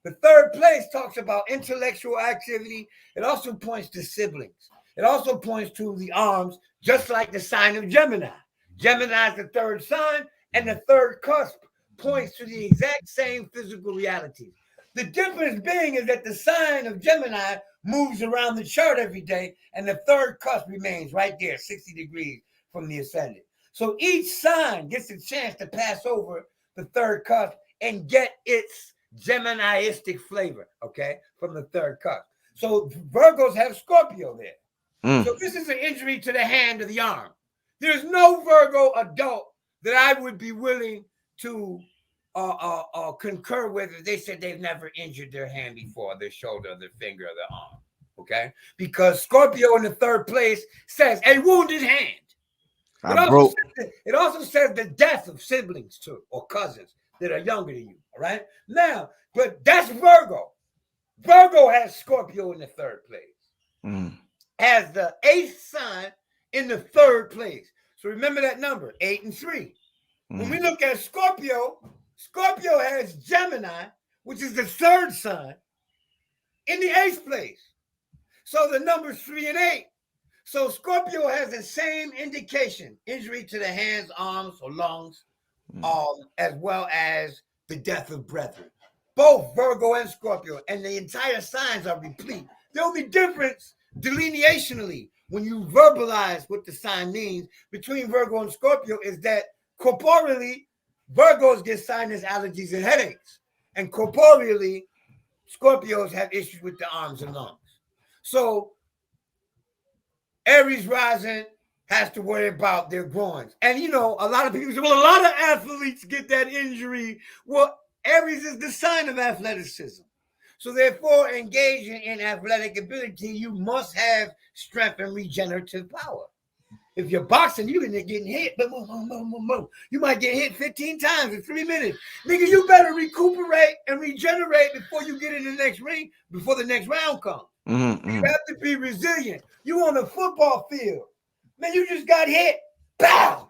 The 3rd place talks about intellectual activity. It also points to siblings. It also points to the arms, just like the sign of Gemini. Gemini is the 3rd sign, and the 3rd cusp points to the exact same physical reality. The difference being is that the sign of Gemini moves around the chart every day, and the 3rd cusp remains right there, 60 degrees from the ascendant. So each sign gets a chance to pass over the 3rd cusp and get its Geminiistic flavor, okay, from the 3rd cusp. So Virgos have Scorpio there. So this is an injury to the hand or the arm. There's no Virgo adult that I would be willing to concur with if they said they've never injured their hand before, their shoulder, their finger, or their arm, okay? Because Scorpio in the 3rd place says a wounded hand. It also says the death of siblings too, or cousins that are younger than you, all right? Now, but that's Virgo. Virgo has Scorpio in the 3rd place. Has the 8th sign in the 3rd place. So remember that number, 8 and 3. When we look at Scorpio, Scorpio has Gemini, which is the 3rd sign, in the 8th place. So the numbers 3 and 8. So Scorpio has the same indication, injury to the hands, arms, or lungs, as well as the death of brethren. Both Virgo and Scorpio, and the entire signs are replete. The only difference delineationally, when you verbalize what the sign means between Virgo and Scorpio, is that corporeally, Virgos get sinus allergies and headaches, and corporeally, Scorpios have issues with the arms and lungs. So Aries rising has to worry about their groins. And a lot of people say, well, a lot of athletes get that injury. Well, Aries is the sign of athleticism. So therefore, engaging in athletic ability, you must have strength and regenerative power. If you're boxing, you're getting hit, but you might get hit 15 times in 3 minutes. Nigga, you better recuperate and regenerate before you get in the next ring, before the next round comes. You have to be resilient. You on the football field. Man, you just got hit. Pow!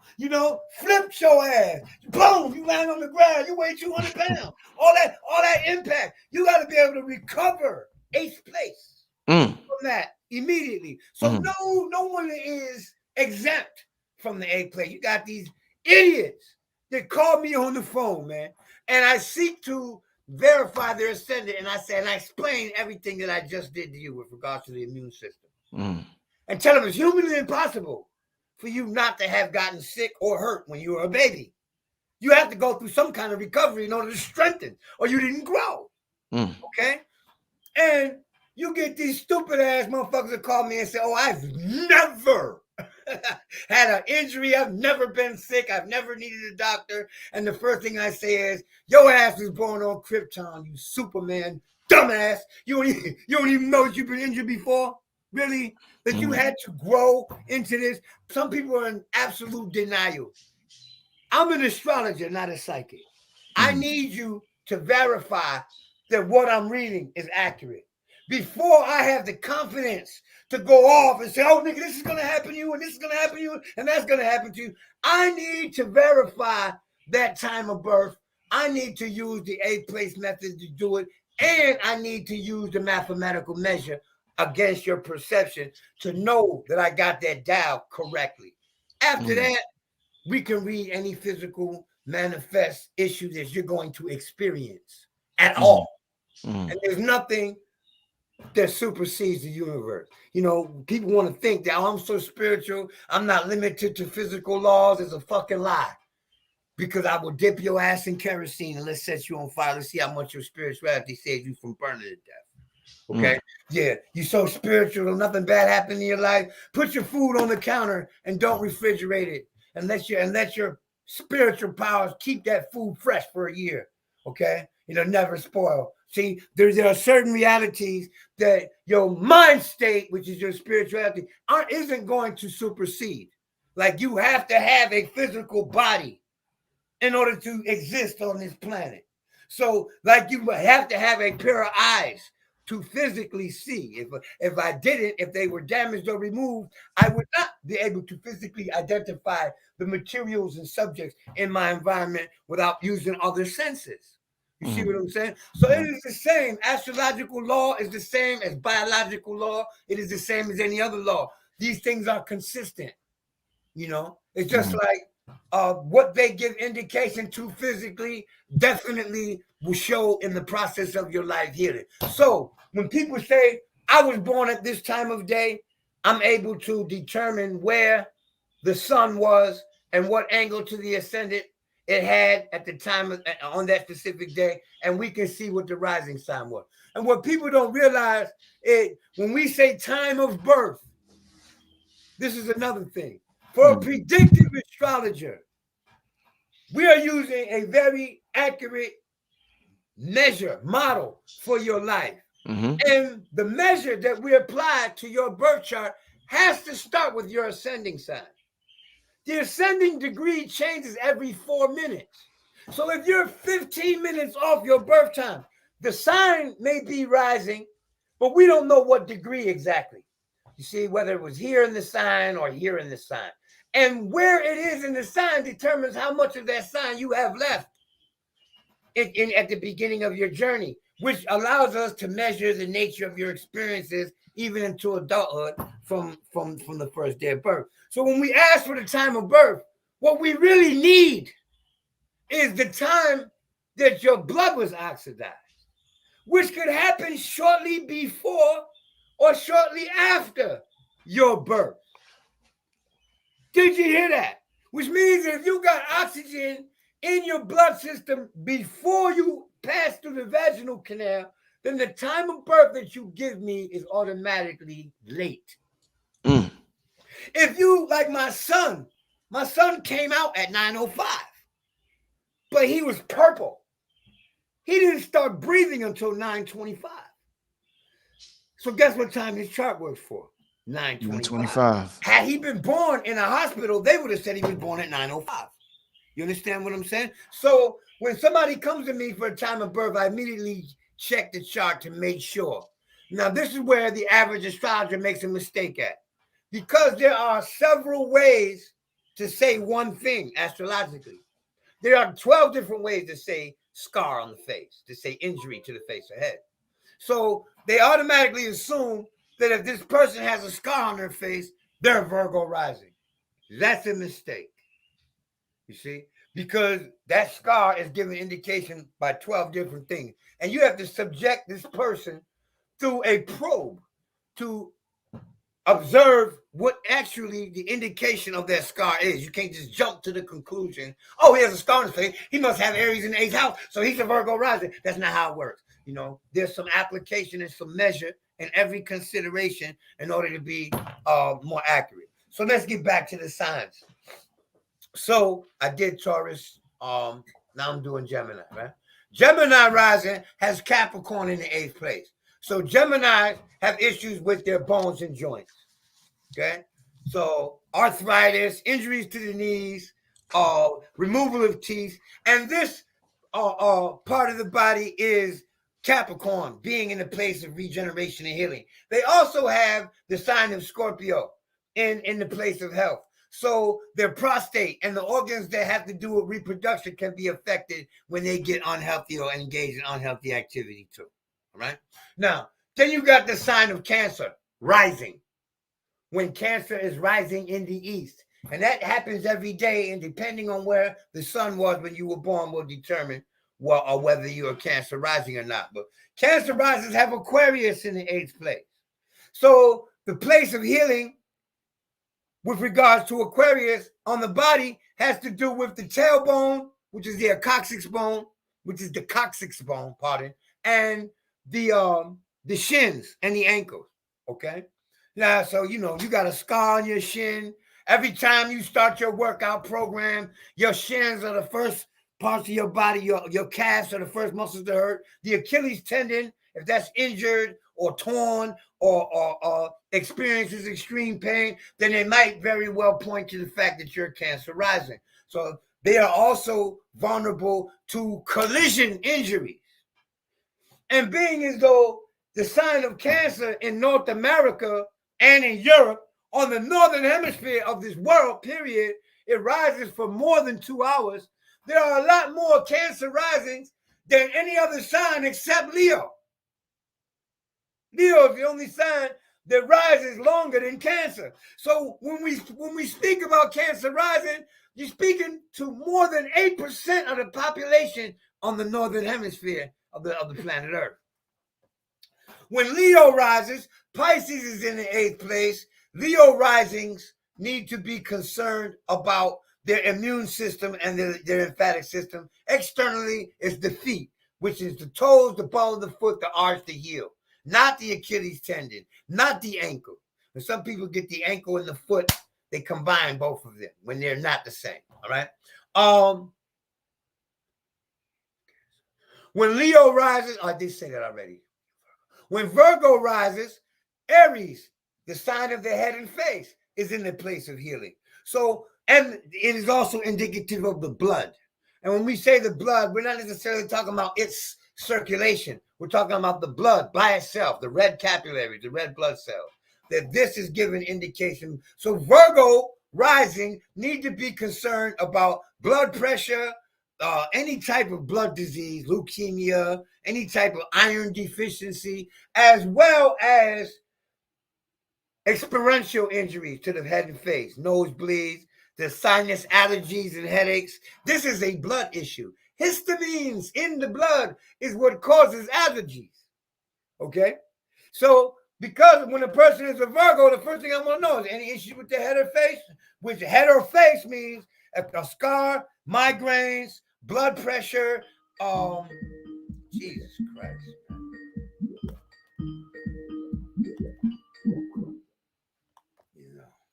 Flipped your ass. Boom! You land on the ground. You weigh 200 pounds. All that impact. You got to be able to recover 8th place from that immediately. So no one is exempt from the 8th place. You got these idiots that call me on the phone, man, and I seek to verify their ascendant, and I explain everything that I just did to you with regards to the immune system, and tell them it's humanly impossible for you not to have gotten sick or hurt when you were a baby. You have to go through some kind of recovery in order to strengthen, or you didn't grow. Okay? And you get these stupid ass motherfuckers that call me and say, oh, I've never had an injury. I've never been sick. I've never needed a doctor. And the first thing I say is, your ass was born on Krypton, you Superman, dumbass. You don't even know that you've been injured before? Really? That you had to grow into this? Some people are in absolute denial. I'm an astrologer, not a psychic. I need you to verify that what I'm reading is accurate. Before I have the confidence to go off and say, oh, nigga, this is going to happen to you, and this is going to happen to you, and that's going to happen to you, I need to verify that time of birth. I need to use the eight-place method to do it, and I need to use the mathematical measure against your perception to know that I got that dial correctly. After that, we can read any physical manifest issue that you're going to experience at all. And there's nothing that supersedes the universe. You know, people want to think that, oh, I'm so spiritual, I'm not limited to physical laws. It's a fucking lie. Because I will dip your ass in kerosene and let's set you on fire. Let's see how much your spirituality saves you from burning to death. Okay? Yeah, you're so spiritual, nothing bad happened in your life. Put your food on the counter and don't refrigerate it. And let your spiritual powers keep that food fresh for a year. Okay? It'll never spoil. See, there are certain realities that your mind state, which is your spirituality, isn't going to supersede. Like you have to have a physical body in order to exist on this planet. So, like you have to have a pair of eyes to physically see. If I didn't, if they were damaged or removed, I would not be able to physically identify the materials and subjects in my environment without using other senses. You see what I'm saying? So it is the same. Astrological law is the same as biological law. It is the same as any other law. These things are consistent. You know, it's just like what they give indication to physically definitely will show in the process of your life healing. So when people say, I was born at this time of day, I'm able to determine where the sun was and what angle to the ascendant it had at the time on that specific day, and we can see what the rising sign was. And what people don't realize is when we say time of birth, this is another thing. For a predictive astrologer, we are using a very accurate measure, model for your life. And the measure that we apply to your birth chart has to start with your ascending sign. The ascending degree changes every 4 minutes. So if you're 15 minutes off your birth time, the sign may be rising, but we don't know what degree exactly. You see, whether it was here in the sign or here in the sign. And where it is in the sign determines how much of that sign you have left at the beginning of your journey, which allows us to measure the nature of your experiences even into adulthood from the first day of birth. So when we ask for the time of birth, what we really need is the time that your blood was oxidized, which could happen shortly before or shortly after your birth. Did you hear that? Which means if you got oxygen in your blood system before you pass through the vaginal canal, then the time of birth that you give me is automatically late. If you, like my son came out at 9:05, but he was purple. He didn't start breathing until 9:25. So guess what time his chart works for? 9:25. Had he been born in a hospital, they would have said he was born at 9:05. You understand what I'm saying? So when somebody comes to me for a time of birth, I immediately check the chart to make sure. Now, this is where the average astrologer makes a mistake at. Because there are several ways to say one thing astrologically. There are 12 different ways to say scar on the face, to say injury to the face or head. So they automatically assume that if this person has a scar on their face, they're Virgo rising. That's a mistake. You see? Because that scar is giving indication by 12 different things. And you have to subject this person through a probe to observe what actually the indication of that scar is. You can't just jump to the conclusion, oh, he has a scar on his face, he must have Aries in the 8th house, so he's a Virgo rising. That's not how it works. You know, there's some application and some measure in every consideration in order to be more accurate. So let's get back to the signs. So I did Taurus. Now I'm doing Gemini, right? Gemini rising has Capricorn in the 8th place. So Gemini have issues with their bones and joints. Okay? So arthritis, injuries to the knees, removal of teeth, and this part of the body is Capricorn, being in the place of regeneration and healing. They also have the sign of Scorpio in the place of health. So their prostate and the organs that have to do with reproduction can be affected when they get unhealthy or engage in unhealthy activity too. All right. Now, then you got the sign of Cancer rising. When Cancer is rising in the east. And that happens every day, and depending on where the sun was when you were born will determine whether you're a Cancer rising or not. But Cancer risers have Aquarius in the 8th place. So the place of healing with regards to Aquarius on the body has to do with the tailbone, which is the coccyx bone, and the shins and the ankles. Okay. Now, so, you got a scar on your shin. Every time you start your workout program, your shins are the first parts of your body. Your calves are the first muscles to hurt. The Achilles tendon, if that's injured or torn or experiences extreme pain, then it might very well point to the fact that you're Cancer rising. So they are also vulnerable to collision injuries. And being as though the sign of Cancer in North America and in Europe, on the northern hemisphere of this world, period, it rises for more than 2 hours. There are a lot more Cancer risings than any other sign except Leo. Leo is the only sign that rises longer than Cancer. So when we speak about Cancer rising, you're speaking to more than 8% of the population on the northern hemisphere of the planet Earth. When Leo rises, Pisces is in the 8th place. Leo risings need to be concerned about their immune system and their lymphatic system. Externally, it's the feet, which is the toes, the ball of the foot, the arch, the heel. Not the Achilles tendon, not the ankle. And some people get the ankle and the foot, they combine both of them when they're not the same, all right? When Leo rises, I did say that already. When Virgo rises, Aries, the sign of the head and face, is in the place of healing. So, and it is also indicative of the blood. And when we say the blood, we're not necessarily talking about its circulation. We're talking about the blood by itself, the red capillaries, the red blood cells, that this is giving indication. So Virgo rising need to be concerned about blood pressure, any type of blood disease, leukemia, any type of iron deficiency, as well as experiential injuries to the head and face, nosebleeds, the sinus allergies and headaches. This is a blood issue. Histamines in the blood is what causes allergies. Okay? So, because when a person is a Virgo, the first thing I want to know is any issue with the head or face, which head or face means a scar, migraines, blood pressure. Jesus Christ.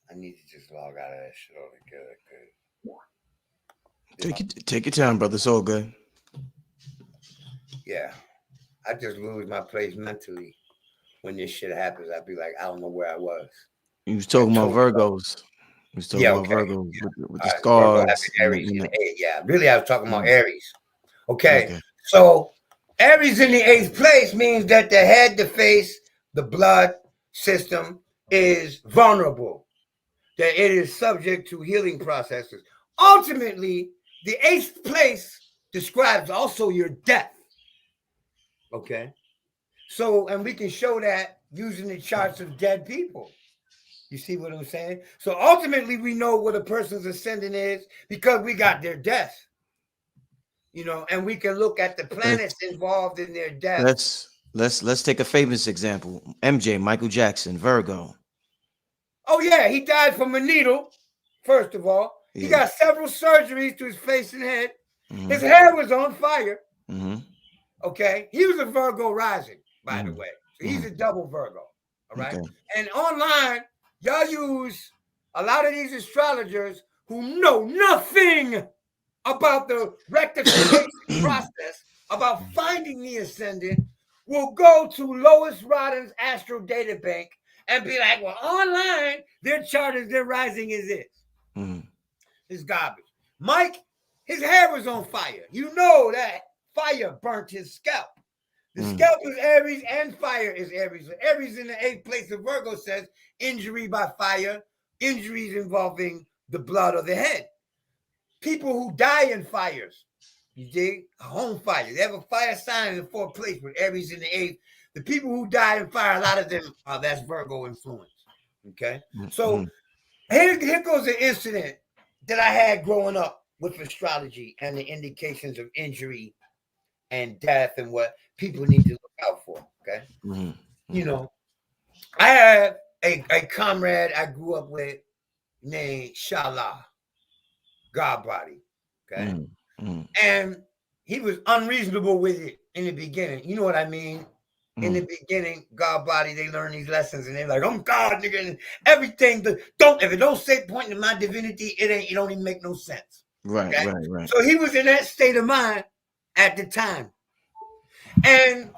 I need to just log out of that shit altogether. Take your time, brother. It's all good. Yeah. I just lose my place mentally when this shit happens. I'd be like, I don't know where I was. You was talking about Virgos. You was talking about Virgos with the scars. Aries in the 8th. Yeah, really, I was talking about Aries. Okay. So Aries in the 8th place means that the head, the face, the blood system is vulnerable, that it is subject to healing processes. Ultimately, the 8th place describes also your death. Okay. So, and we can show that using the charts of dead people. You see what I'm saying? So ultimately, we know what a person's ascendant is because we got their death. And we can look at the planets involved in their death. Let's take a famous example. MJ, Michael Jackson, Virgo. Oh yeah, he died from a needle. First of all, he got several surgeries to his face and head. Mm-hmm. His hair was on fire. Mm-hmm. Okay, he was a Virgo rising, by the way. So he's a double Virgo. All right. Okay. And online, y'all use a lot of these astrologers who know nothing about the rectification process, about finding the ascendant, will go to Lois Rodden's Astro Data Bank and be like, well, online, their chart is their rising is this. Mm-hmm. It's garbage. Mike, his hair was on fire. You know that fire burnt his scalp. The scalp is Aries and fire is Aries. So Aries in the 8th place of Virgo says injury by fire, injuries involving the blood or the head. People who die in fires, you dig? A home fire. They have a fire sign in the 4th place with Aries in the 8th. The people who die in fire, a lot of them, that's Virgo influence. Okay? So here goes an incident that I had growing up with astrology and the indications of injury and death and what people need to look out for. Okay. You know, I had a comrade I grew up with named Shala, God body. Okay. And he was unreasonable with it in the beginning. You know what I mean? In the beginning, God body, they learn these lessons and they're like, I'm God, nigga, and everything. If it don't say point to my divinity, it don't even make no sense. Right, okay? right. So he was in that state of mind at the time. And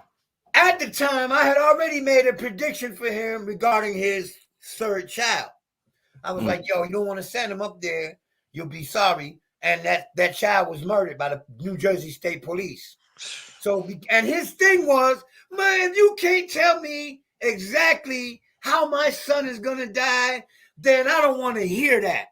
at the time, I had already made a prediction for him regarding his 3rd child. I was like, yo, you don't want to send him up there. You'll be sorry. And that child was murdered by the New Jersey State Police. So, and his thing was, man, if you can't tell me exactly how my son is going to die, then I don't want to hear that.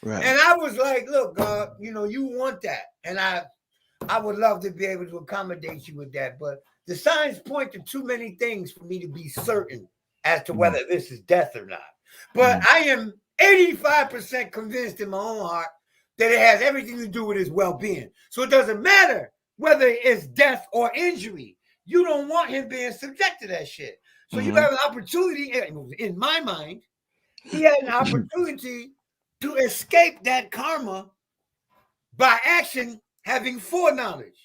Right. And I was like, look, God, you want that. And I would love to be able to accommodate you with that. But the signs point to too many things for me to be certain as to whether this is death or not. But I am 85% convinced in my own heart that it has everything to do with his well-being. So it doesn't matter whether it's death or injury. You don't want him being subject to that shit. So you have an opportunity, in my mind, he had an opportunity to escape that karma by action having foreknowledge.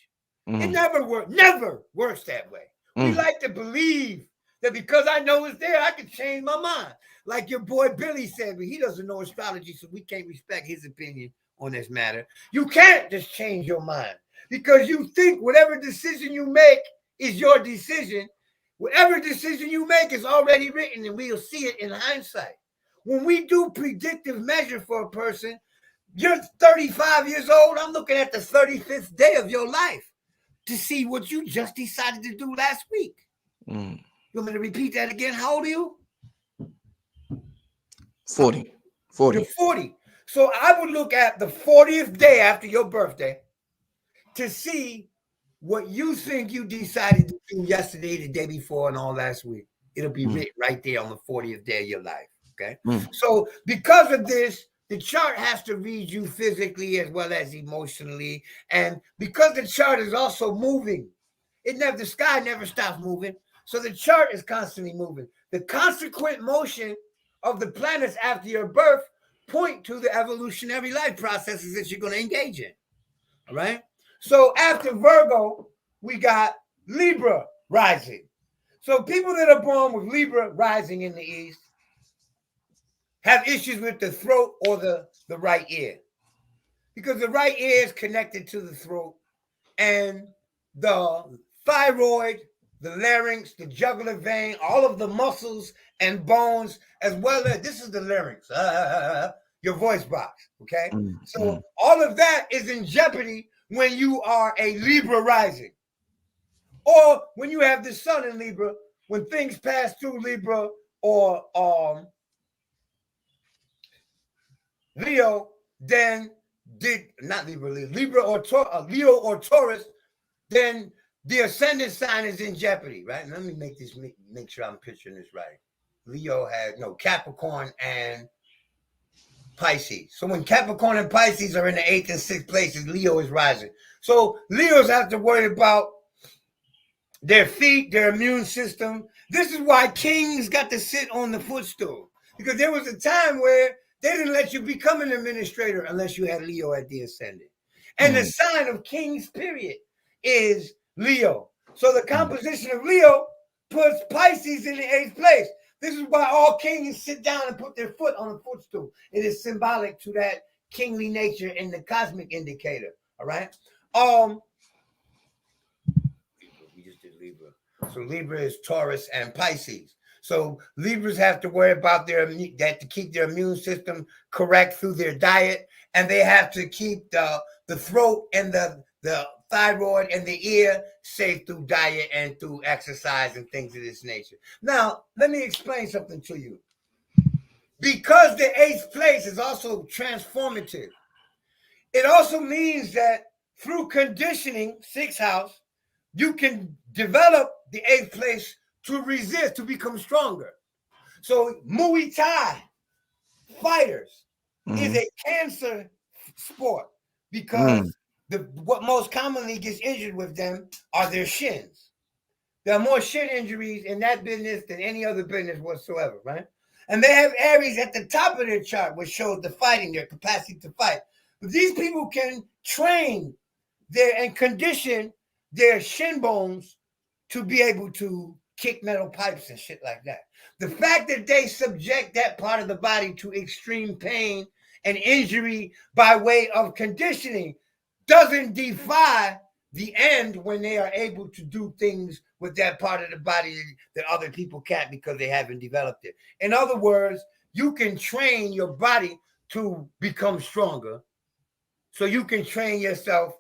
It never works that way. We like to believe that because I know it's there, I can change my mind. Like your boy Billy said, but he doesn't know astrology, so we can't respect his opinion on this matter. You can't just change your mind because you think whatever decision you make is your decision. Whatever decision you make is already written, and we'll see it in hindsight. When we do predictive measure for a person, you're 35 years old. I'm looking at the 35th day of your life to see what you just decided to do last week. You want me to repeat that again? How old are you? 40. You're 40. So I would look at the 40th day after your birthday to see what you think you decided to do yesterday, the day before, and all last week. It'll be written right there on the 40th day of your life. Okay. So because of this, the chart has to read you physically as well as emotionally. And because the chart is also moving, the sky never stops moving. So the chart is constantly moving. The consequent motion of the planets after your birth point to the evolutionary life processes that you're going to engage in. All right. So after Virgo, we got Libra rising. So people that are born with Libra rising in the East have issues with the throat or the right ear, because the right ear is connected to the throat, and the thyroid, the larynx, the jugular vein, all of the muscles and bones, as well as this is the larynx, your voice box. Okay. So all of that is in jeopardy when you are a Libra rising, or when you have the sun in Libra. When things pass through Libra or Leo, then Libra or Leo or Taurus, then the ascendant sign is in jeopardy, right? And let me make sure I'm picturing this right. Leo has Capricorn and Pisces. So when Capricorn and Pisces are in the 8th and 6th places, Leo is rising. So Leos have to worry about their feet, their immune system. This is why kings got to sit on the footstool, because there was a time where they didn't let you become an administrator unless you had Leo at the ascendant. And the sign of kings, period, is Leo. So the composition of Leo puts Pisces in the 8th place. This is why all kings sit down and put their foot on a footstool. It is symbolic to that kingly nature in the cosmic indicator. All right. We just did Libra. So Libra is Taurus and Pisces. So Libras have to worry about they have to keep their immune system correct through their diet, and they have to keep the throat and the thyroid and the ear safe through diet and through exercise and things of this nature. Now, let me explain something to you. Because the 8th place is also transformative, it also means that through conditioning, 6th house, you can develop the 8th place to resist, to become stronger. So Muay Thai fighters is a cancer sport because what most commonly gets injured with them are their shins. There are more shin injuries in that business than any other business whatsoever, right? And they have Aries at the top of their chart, which shows the fighting, their capacity to fight. But these people can train and condition their shin bones to be able to kick metal pipes and shit like that. The fact that they subject that part of the body to extreme pain and injury by way of conditioning doesn't defy the end when they are able to do things with that part of the body that other people can't because they haven't developed it. In other words, you can train your body to become stronger. So you can train yourself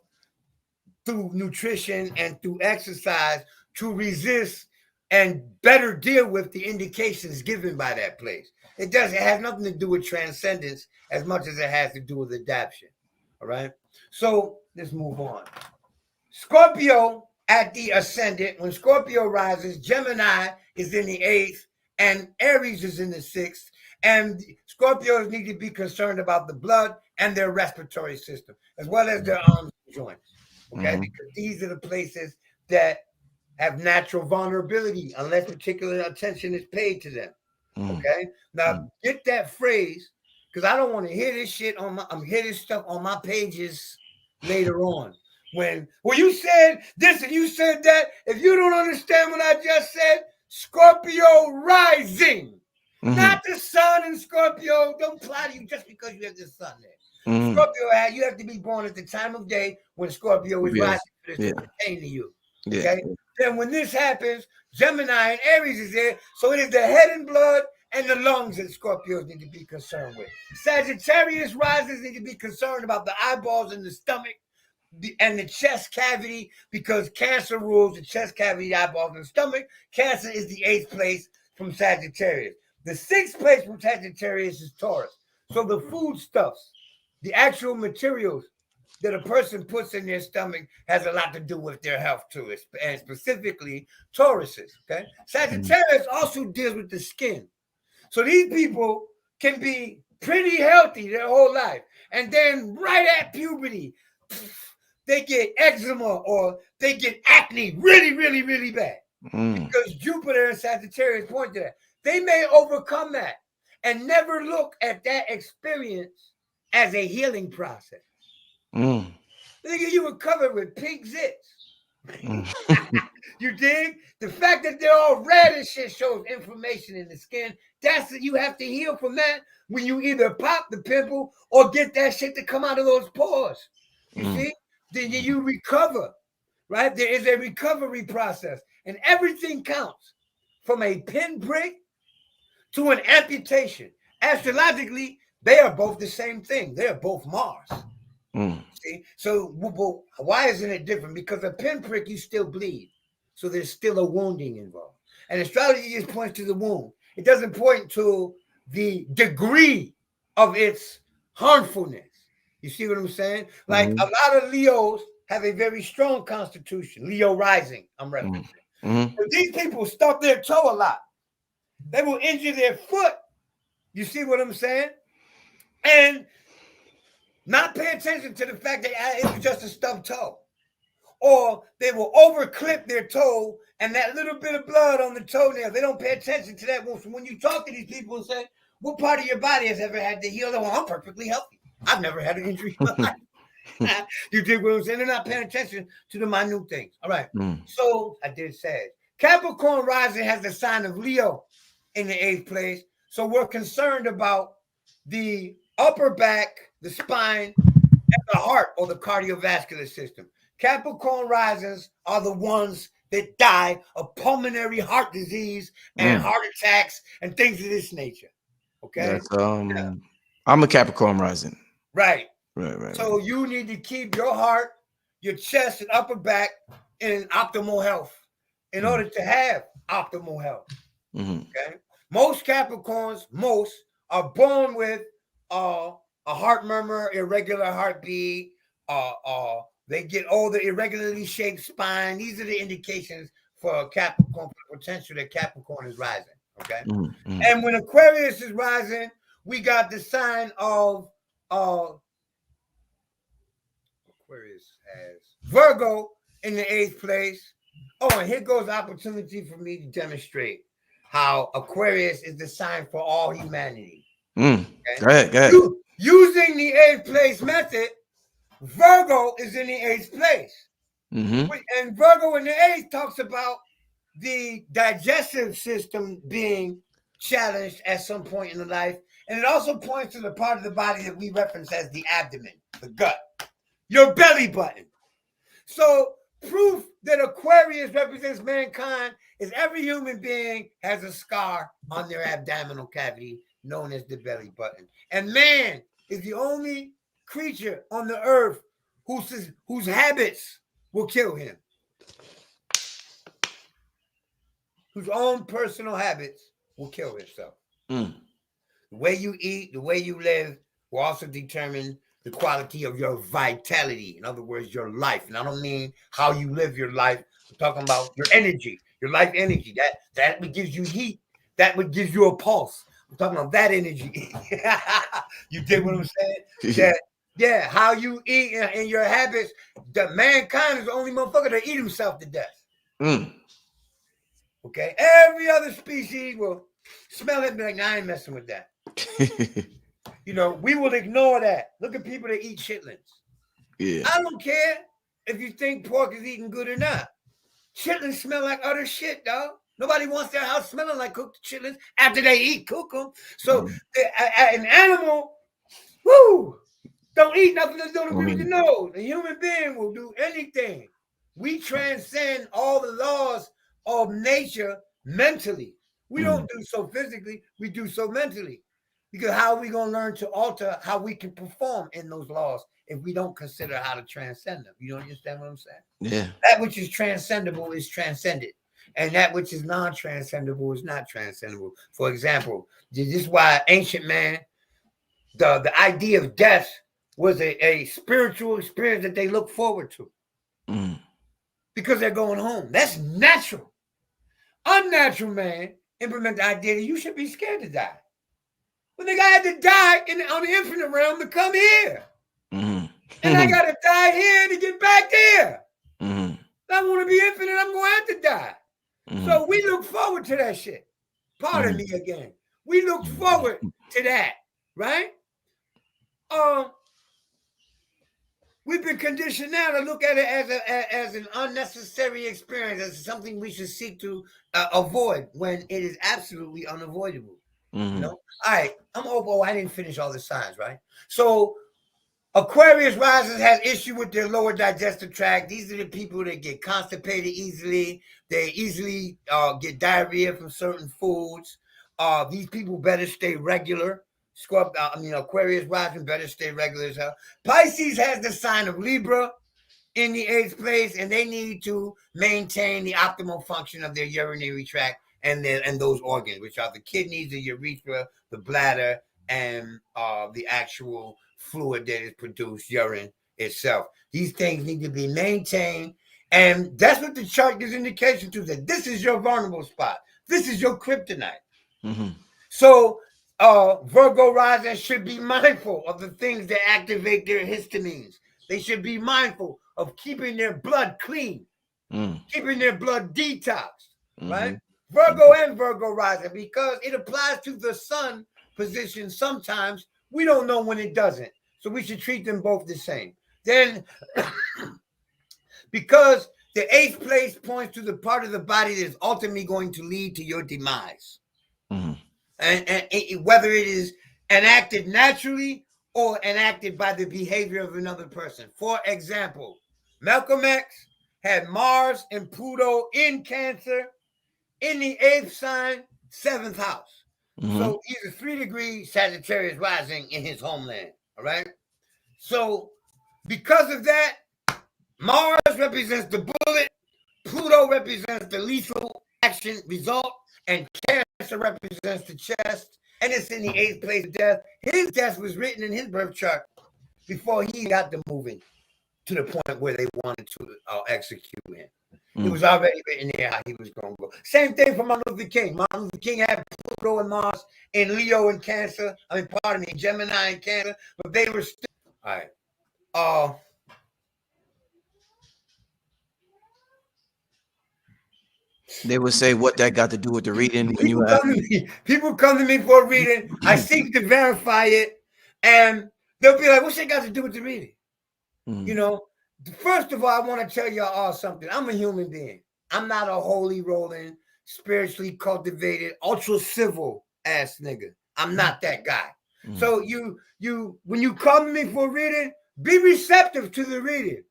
through nutrition and through exercise to resist and better deal with the indications given by that place. It has nothing to do with transcendence as much as it has to do with adaptation. All right. So let's move on. Scorpio at the ascendant. When Scorpio rises, Gemini is in the 8th and Aries is in the 6th. And Scorpios need to be concerned about the blood and their respiratory system, as well as their arms and joints. Okay, because these are the places that have natural vulnerability unless particular attention is paid to them. Okay, now get that phrase because I don't want to hear this shit I'm hear this stuff on my pages later on. When you said this and you said that, if you don't understand what I just said, Scorpio rising. Not the sun in Scorpio. Don't apply to you just because you have the sun there. Scorpio, you have to be born at the time of day when Scorpio is rising for this to pertain to you. Okay? Then when this happens, Gemini and Aries is there. So it is the head and blood and the lungs that Scorpios need to be concerned with. Sagittarius risers need to be concerned about the eyeballs and the stomach and the chest cavity because Cancer rules the chest cavity, eyeballs, and stomach. Cancer is the 8th place from Sagittarius. The 6th place from Sagittarius is Taurus. So the foodstuffs, the actual materials that a person puts in their stomach has a lot to do with their health too, and specifically Tauruses. Okay, Sagittarius also deals with the skin. So these people can be pretty healthy their whole life, and then right at puberty, they get eczema or they get acne really, really, really bad because Jupiter and Sagittarius point to that. They may overcome that and never look at that experience as a healing process. You were covered with pink zits. You dig? The fact that they're all red and shit shows inflammation in the skin. You have to heal from that when you either pop the pimple or get that shit to come out of those pores. You see? Then you recover, right? There is a recovery process, and everything counts from a pinprick to an amputation. Astrologically, they are both the same thing. They are both Mars. See? So why isn't it different? Because a pinprick, you still bleed. So there's still a wounding involved. And astrology just points to the wound. It doesn't point to the degree of its harmfulness. You see what I'm saying? Like a lot of Leos have a very strong constitution. Leo rising, I'm referencing. But these people stub their toe a lot. They will injure their foot. You see what I'm saying? And not pay attention to the fact that it was just a stubbed toe. Or they will overclip their toe and that little bit of blood on the toenail. They don't pay attention to that. When you talk to these people and say, what part of your body has ever had to heal? Well, I'm perfectly healthy. I've never had an injury in my life. You dig what I'm saying? They're not paying attention to the minute things. All right. So I did say Capricorn rising has the sign of Leo in the 8th place. So we're concerned about the upper back, the spine, and the heart or the cardiovascular system. Capricorn risings are the ones that die of pulmonary heart disease and heart attacks and things of this nature. Okay. That's I'm a Capricorn rising. Right. Right. So you need to keep your heart, your chest, and upper back in optimal health in order to have optimal health. Okay. Most Capricorns, are born with a heart murmur, irregular heartbeat. They get older, irregularly shaped spine. These are the indications for Capricorn, for potential that Capricorn is rising. Okay. And when Aquarius is rising, we got the sign of Aquarius has Virgo in the 8th place. Oh, and here goes opportunity for me to demonstrate how Aquarius is the sign for all humanity. Okay? Go ahead. Using the 8th place method, Virgo is in the 8th place. And Virgo in the 8th talks about the digestive system being challenged at some point in the life. And it also points to the part of the body that we reference as the abdomen, the gut, your belly button. So proof that Aquarius represents mankind is every human being has a scar on their abdominal cavity known as the belly button. And man is the only creature on the earth whose habits will kill him. Whose own personal habits will kill himself. The way you eat, the way you live will also determine the quality of your vitality. In other words, your life. And I don't mean how you live your life. I'm talking about your energy, your life energy. That would give you heat. That would give you a pulse. I'm talking about that energy. You dig what I'm saying? Yeah, how you eat and your habits. The mankind is the only motherfucker that eat himself to death. Okay? Every other species will smell it and be like, nah, I ain't messing with that. You know, we will ignore that. Look at people that eat chitlins. Yeah. I don't care if you think pork is eating good or not. Chitlins smell like utter shit, dog. Nobody wants their house smelling like cooked chitlins after they cook them. So an animal, don't eat nothing that's going to agree with the nose. A human being will do anything. We transcend all the laws of nature mentally. We don't do so physically. We do so mentally. Because how are we going to learn to alter how we can perform in those laws if we don't consider how to transcend them? You don't understand what I'm saying? Yeah. That which is transcendable is transcended. And that which is non-transcendable is not transcendable. For example, this is why ancient man, the idea of death was a spiritual experience that they look forward to. Because they're going home. That's natural. Unnatural man implement the idea that you should be scared to die. But the guy had to die on the infinite realm to come here. And I got to die here to get back there. I want to be infinite. I'm going to have to die. So we look forward to that shit. Pardon me again. We look forward to that, right? We've been conditioned now to look at it as an unnecessary experience, as something we should seek to avoid when it is absolutely unavoidable. You know? All right, I didn't finish all the signs, right? So Aquarius risers has issue with their lower digestive tract. These are the people that get constipated easily. They easily get diarrhea from certain foods. These people better stay regular. Aquarius rising better stay regular as hell. Pisces has the sign of Libra in the 8th place, and they need to maintain the optimal function of their urinary tract and those organs, which are the kidneys, the urethra, the bladder, and the actual fluid that is produced, urine itself. These things need to be maintained, and that's what the chart gives indication to, that this is your vulnerable spot. This is your kryptonite. So Virgo rising should be mindful of the things that activate their histamines. They should be mindful of keeping their blood clean, keeping their blood detoxed, right? Virgo and Virgo rising, because it applies to the sun position sometimes. We don't know when it doesn't. So we should treat them both the same. Then, because the 8th place points to the part of the body that is ultimately going to lead to your demise. And whether it is enacted naturally or enacted by the behavior of another person. For example, Malcolm X had Mars and Pluto in Cancer, in the 8th sign, 7th house. So he's a 3-degree Sagittarius rising in his homeland. All right. So because of that, Mars represents the bullet, Pluto represents the lethal action result, and Cancer represents the chest, and it's in the 8th place of death. His death was written in his birth chart before he got to moving to the point where they wanted to execute him. It was already written there how he was going to go. Same thing for Martin Luther King. Martin Luther King had Pluto and Mars in Leo and Cancer. Gemini and Cancer, but they were still all right. They would say what that got to do with the reading. When People come to me for a reading. I seek to verify it, and they'll be like, "What's that got to do with the reading?" You know, first of all, I want to tell y'all all something. I'm a human being. I'm not a holy rolling, spiritually cultivated, ultra civil ass nigga. I'm not that guy. So when you come to me for a reading, be receptive to the reading.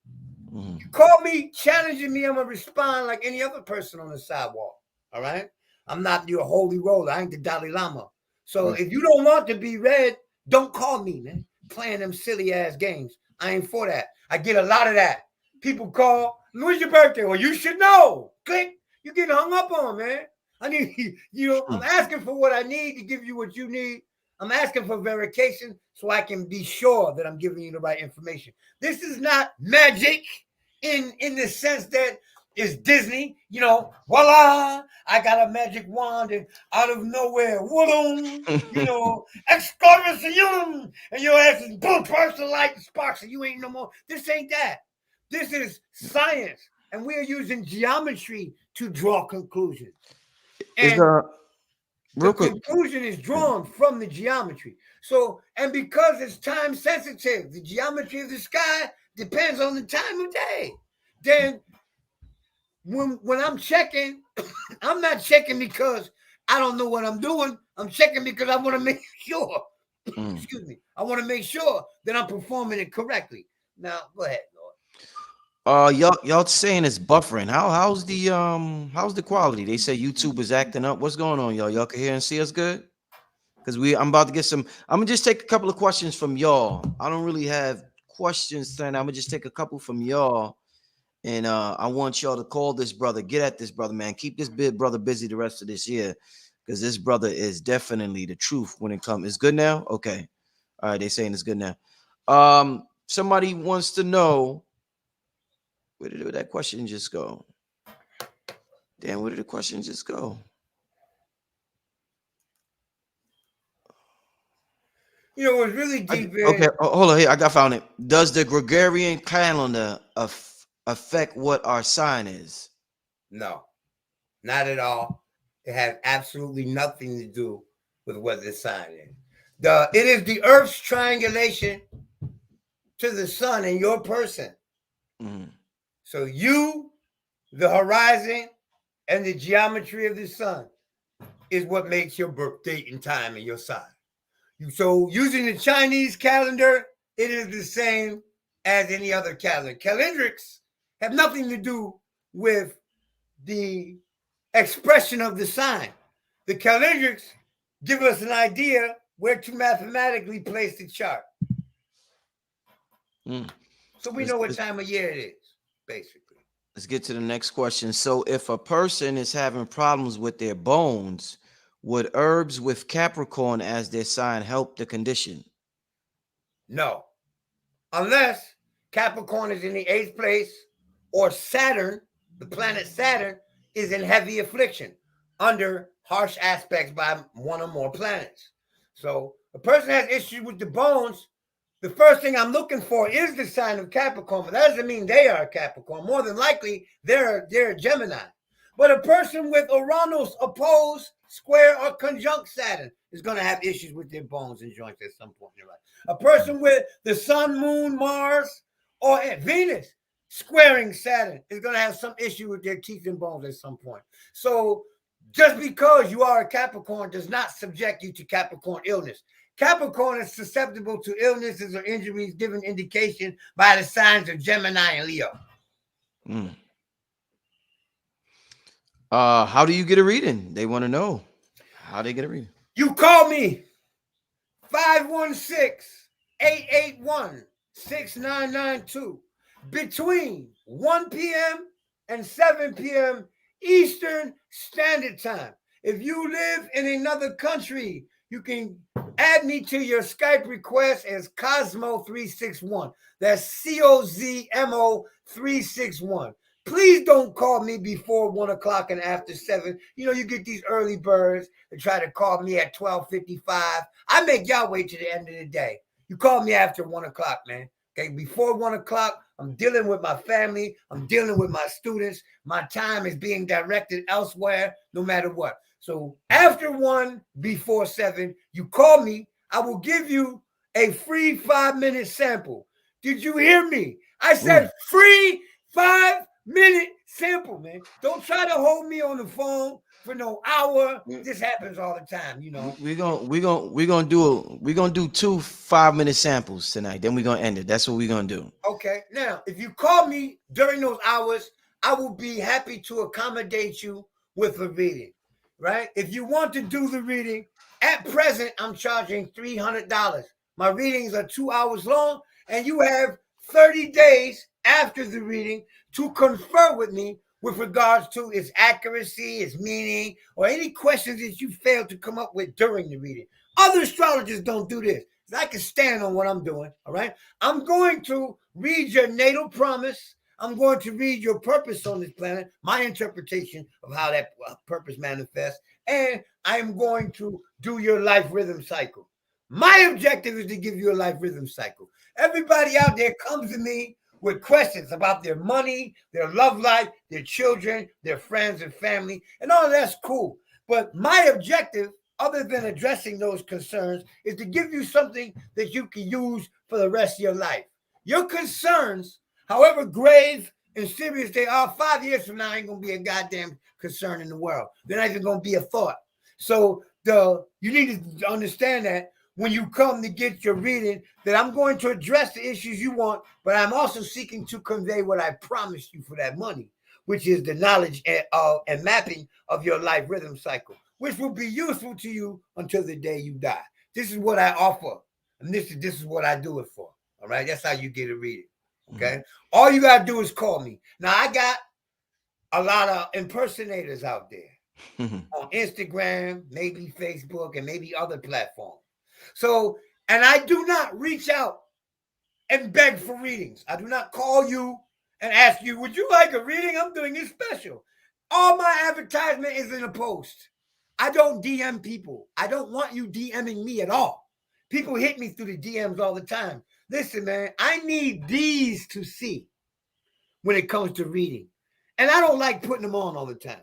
You call me, challenging me, I'm gonna respond like any other person on the sidewalk. All right. I'm not your holy roller. I ain't the Dalai Lama. So if you don't want to be read, don't call me, man. Playing them silly ass games. I ain't for that. I get a lot of that. People call, when's your birthday? Well, you should know. Click. You get hung up on, man. I need, I'm asking for what I need to give you what you need. I'm asking for verification so I can be sure that I'm giving you the right information. This is not magic in the sense that it's Disney. Voila, I got a magic wand and out of nowhere, exclamation, and your ass is boom, burst of light and sparks, and you ain't no more. This ain't that. This is science, and we are using geometry to draw conclusions. And the conclusion is drawn from the geometry. So, and because it's time sensitive, the geometry of the sky depends on the time of day. Then when I'm checking, I'm not checking because I don't know what I'm doing. I'm checking because I want to make sure. Excuse me. I want to make sure that I'm performing it correctly. Now, go ahead, Lord. Y'all saying it's buffering. How's the quality? They say YouTube is acting up. What's going on, y'all? Y'all can hear and see us good? Because I'm about to get some. I'm gonna just take a couple of questions from y'all. I don't really have questions tonight. I'm gonna just take a couple from y'all, and I want y'all to call this brother, get at this brother, man. Keep this big brother busy the rest of this year, because this brother is definitely the truth when it comes. It's good now. Okay, all right. They saying it's good now. Somebody wants to know. Where did that question just go? Damn, where did the question just go? What's really deep in. Okay, hold on here. I found it. Does the Gregorian calendar affect what our sign is? No, not at all. It has absolutely nothing to do with what the sign is. It is the Earth's triangulation to the sun in your person. So you, the horizon, and the geometry of the sun is what makes your birth date and time and your sign. So using the Chinese calendar, it is the same as any other calendar. Calendrics have nothing to do with the expression of the sign. The calendrics give us an idea where to mathematically place the chart. So we know what time of year it is, basically. Let's get to the next question. So if a person is having problems with their bones, would herbs with Capricorn as their sign help the condition? No. Unless Capricorn is in the 8th place or Saturn, the planet Saturn, is in heavy affliction under harsh aspects by one or more planets. So a person has issues with the bones. The first thing I'm looking for is the sign of Capricorn, but that doesn't mean they are a Capricorn. More than likely, they're a Gemini. But a person with Uranus opposed, square, or conjunct Saturn is going to have issues with their bones and joints at some point in their life. A person with the Sun, Moon, Mars, or Venus squaring Saturn is going to have some issue with their teeth and bones at some point. So just because you are a Capricorn does not subject you to Capricorn illness. Capricorn is susceptible to illnesses or injuries given indication by the signs of Gemini and Leo. How do you get a reading? They want to know how they get a reading. You call me 516-881-6992 between 1 p.m. and 7 p.m. Eastern Standard Time. If you live in another country, you can add me to your Skype request as Cosmo361. That's COZMO 361. Please don't call me before 1 o'clock and after 7. You know, you get these early birds that try to call me at 12:55. I make y'all wait to the end of the day. You call me after 1 o'clock, man. Okay, before 1 o'clock, I'm dealing with my family. I'm dealing with my students. My time is being directed elsewhere, no matter what. So after 1, before 7, you call me. I will give you a free 5-minute sample. Did you hear me? I said free 5-minute sample, man. Don't try to hold me on the phone for no hour. This happens all the time, you know. We're gonna do 2 5-minute samples tonight. Then we're gonna end it. That's what we're gonna do. Okay. Now, if you call me during those hours, I will be happy to accommodate you with a reading. Right? If you want to do the reading, at present, I'm charging $300. My readings are 2 hours long, and you have 30 days after the reading to confer with me with regards to its accuracy, its meaning, or any questions that you failed to come up with during the reading. Other astrologers don't do this. I can stand on what I'm doing, all right? I'm going to read your natal promise. I'm going to read your purpose on this planet, my interpretation of how that purpose manifests, and I am going to do your life rhythm cycle. My objective is to give you a life rhythm cycle. Everybody out there comes to me with questions about their money, their love life, their children, their friends and family, and all that's cool. But my objective, other than addressing those concerns, is to give you something that you can use for the rest of your life. Your concerns, however grave and serious they are, 5 years from now ain't gonna be a goddamn concern in the world. They're not even gonna be a thought. So you need to understand that when you come to get your reading, that I'm going to address the issues you want, but I'm also seeking to convey what I promised you for that money, which is the knowledge and mapping of your life rhythm cycle, which will be useful to you until the day you die. This is what I offer, and this is what I do it for. All right, that's how you get a reading. Okay, all you gotta do is call me. Now I got a lot of impersonators out there on Instagram, maybe Facebook, and maybe other platforms. So, and I do not reach out and beg for readings. I do not call you and ask you, would you like a reading? I'm doing it special. All my advertisement is in a post. I don't DM people. I don't want you DMing me at all. People hit me through the DMs all the time. Listen, man, I need these to see when it comes to reading. And I don't like putting them on all the time.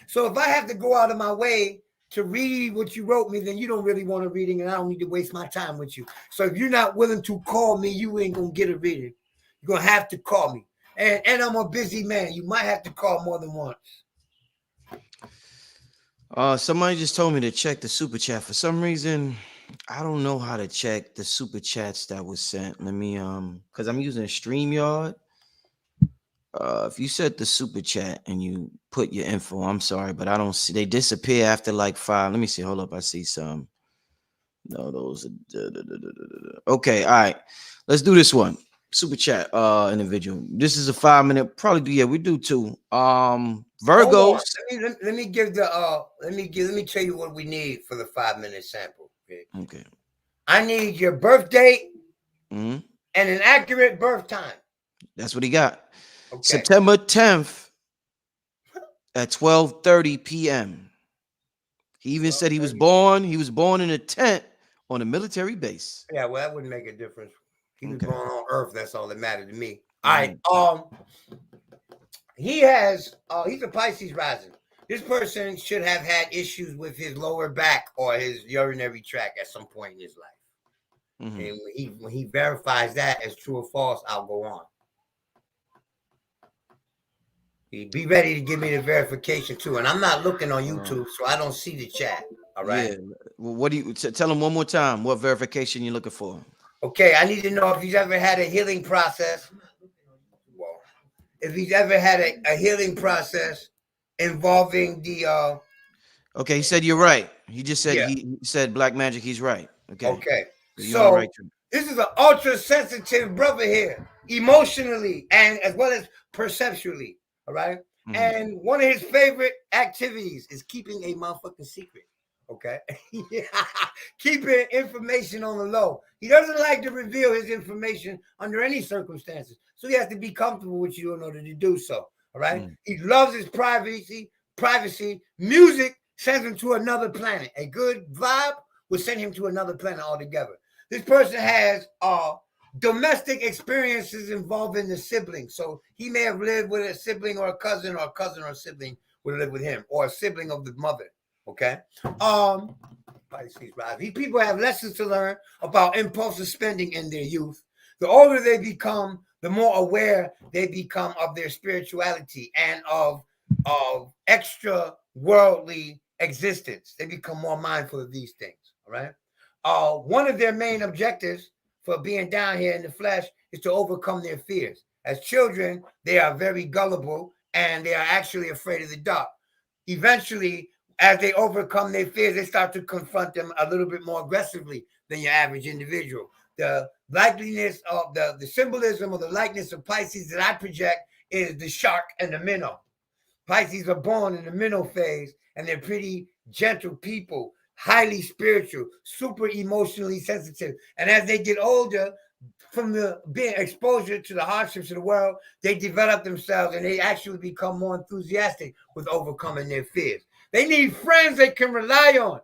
So if I have to go out of my way to read what you wrote me, then you don't really want a reading, and I don't need to waste my time with you. So if you're not willing to call me, you ain't going to get a reading. You're going to have to call me. And I'm a busy man. You might have to call more than once. Somebody just told me to check the super chat. For some reason, I don't know how to check the super chats that was sent. Let me because I'm using a StreamYard. If you set the super chat and you put your info, I'm sorry, but I don't see, they disappear after like 5. Let me see. Hold up. I see some. No, those are okay. All right. Let's do this one. Super chat individual. This is a 5-minute, probably yeah, we do 2. Virgos. Let me give the let me tell you what we need for the 5-minute sample. Okay. I need your birth date and an accurate birth time. That's what he got. Okay. September 10th at 12:30 p.m. He even said he was born in a tent on a military base. Yeah, well, that wouldn't make a difference. He was born on Earth. That's all that mattered to me. All right. He's a Pisces rising. This person should have had issues with his lower back or his urinary tract at some point in his life. And when he verifies that as true or false, I'll go on. Be ready to give me the verification too. And I'm not looking on YouTube, so I don't see the chat. All right. Yeah. Well, what do you tell him one more time? What verification you're looking for? Okay, I need to know if he's ever had a healing process. If he's ever had a healing process involving the Okay, he said you're right. He just said yeah. he said black magic. He's right. Okay, Okay. so you're on the right So track. this is an ultra sensitive brother here, emotionally and as well as perceptually. All right. And one of his favorite activities is keeping a motherfucking secret. Okay. Keeping information on the low. He doesn't like to reveal his information under any circumstances. So he has to be comfortable with you in order to do so. All right. He loves his privacy. Music sends him to another planet. A good vibe will send him to another planet altogether. This person has domestic experiences involving the siblings. So he may have lived with a sibling or a cousin or a sibling would live with him, or a sibling of the mother. Okay. Pisces rise. These people have lessons to learn about impulsive spending in their youth. The older they become, the more aware they become of their spirituality and of extra worldly existence. They become more mindful of these things. All right. One of their main objectives for being down here in the flesh is to overcome their fears. As children, they are very gullible and they are actually afraid of the dark. Eventually, as they overcome their fears, they start to confront them a little bit more aggressively than your average individual. The likeliness of the symbolism or the likeness of Pisces that I project is the shark and the minnow. Pisces are born in the minnow phase, and they're pretty gentle people, highly spiritual, super emotionally sensitive. And as they get older, from the being exposure to the hardships of the world, they develop themselves and they actually become more enthusiastic with overcoming their fears. They need friends they can rely on.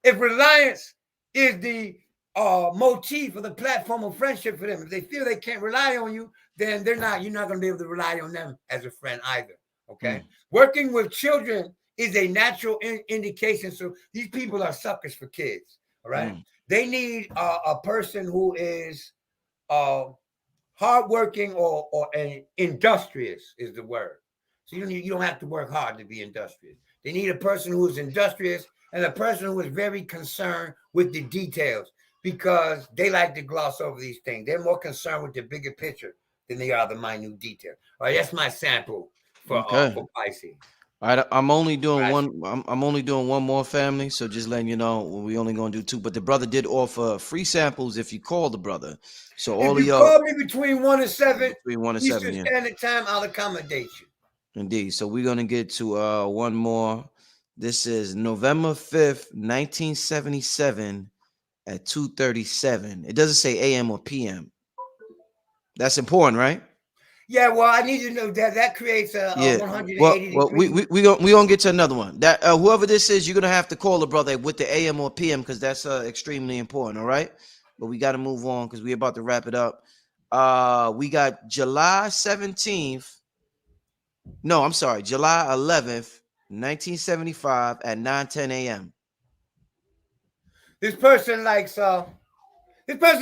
If reliance is the motif or the platform of friendship for them, if they feel they can't rely on you, then you're not going to be able to rely on them as a friend either. Okay. Working with children is a natural indication. So these people are suckers for kids. All right. They need a person who is hardworking or industrious is the word. So you don't have to work hard to be industrious. They need a person who is industrious and a person who is very concerned with the details, because they like to gloss over these things. They're more concerned with the bigger picture than they are the minute detail. All right, that's my sample for Pisces. All right, I'm only doing one. I'm only doing one more, family. So just letting you know, we only gonna do two. But the brother did offer free samples if you call the brother. So all if of you y'all call me between 1 and 7 Eastern yeah. Standard Time, I'll accommodate you. Indeed. So we're gonna get to one more. This is November 5th, 1977 at 2:37. It doesn't say AM or PM. That's important, right? Yeah, well, I need to know that creates a 180 well, degree. we gonna get to another one. That whoever this is, you're gonna have to call the brother with the AM or PM because that's extremely important. All right, but we got to move on because we're about to wrap it up. We got July 17th. No, I'm sorry, July 11th, 1975 at 9:10 a.m. This person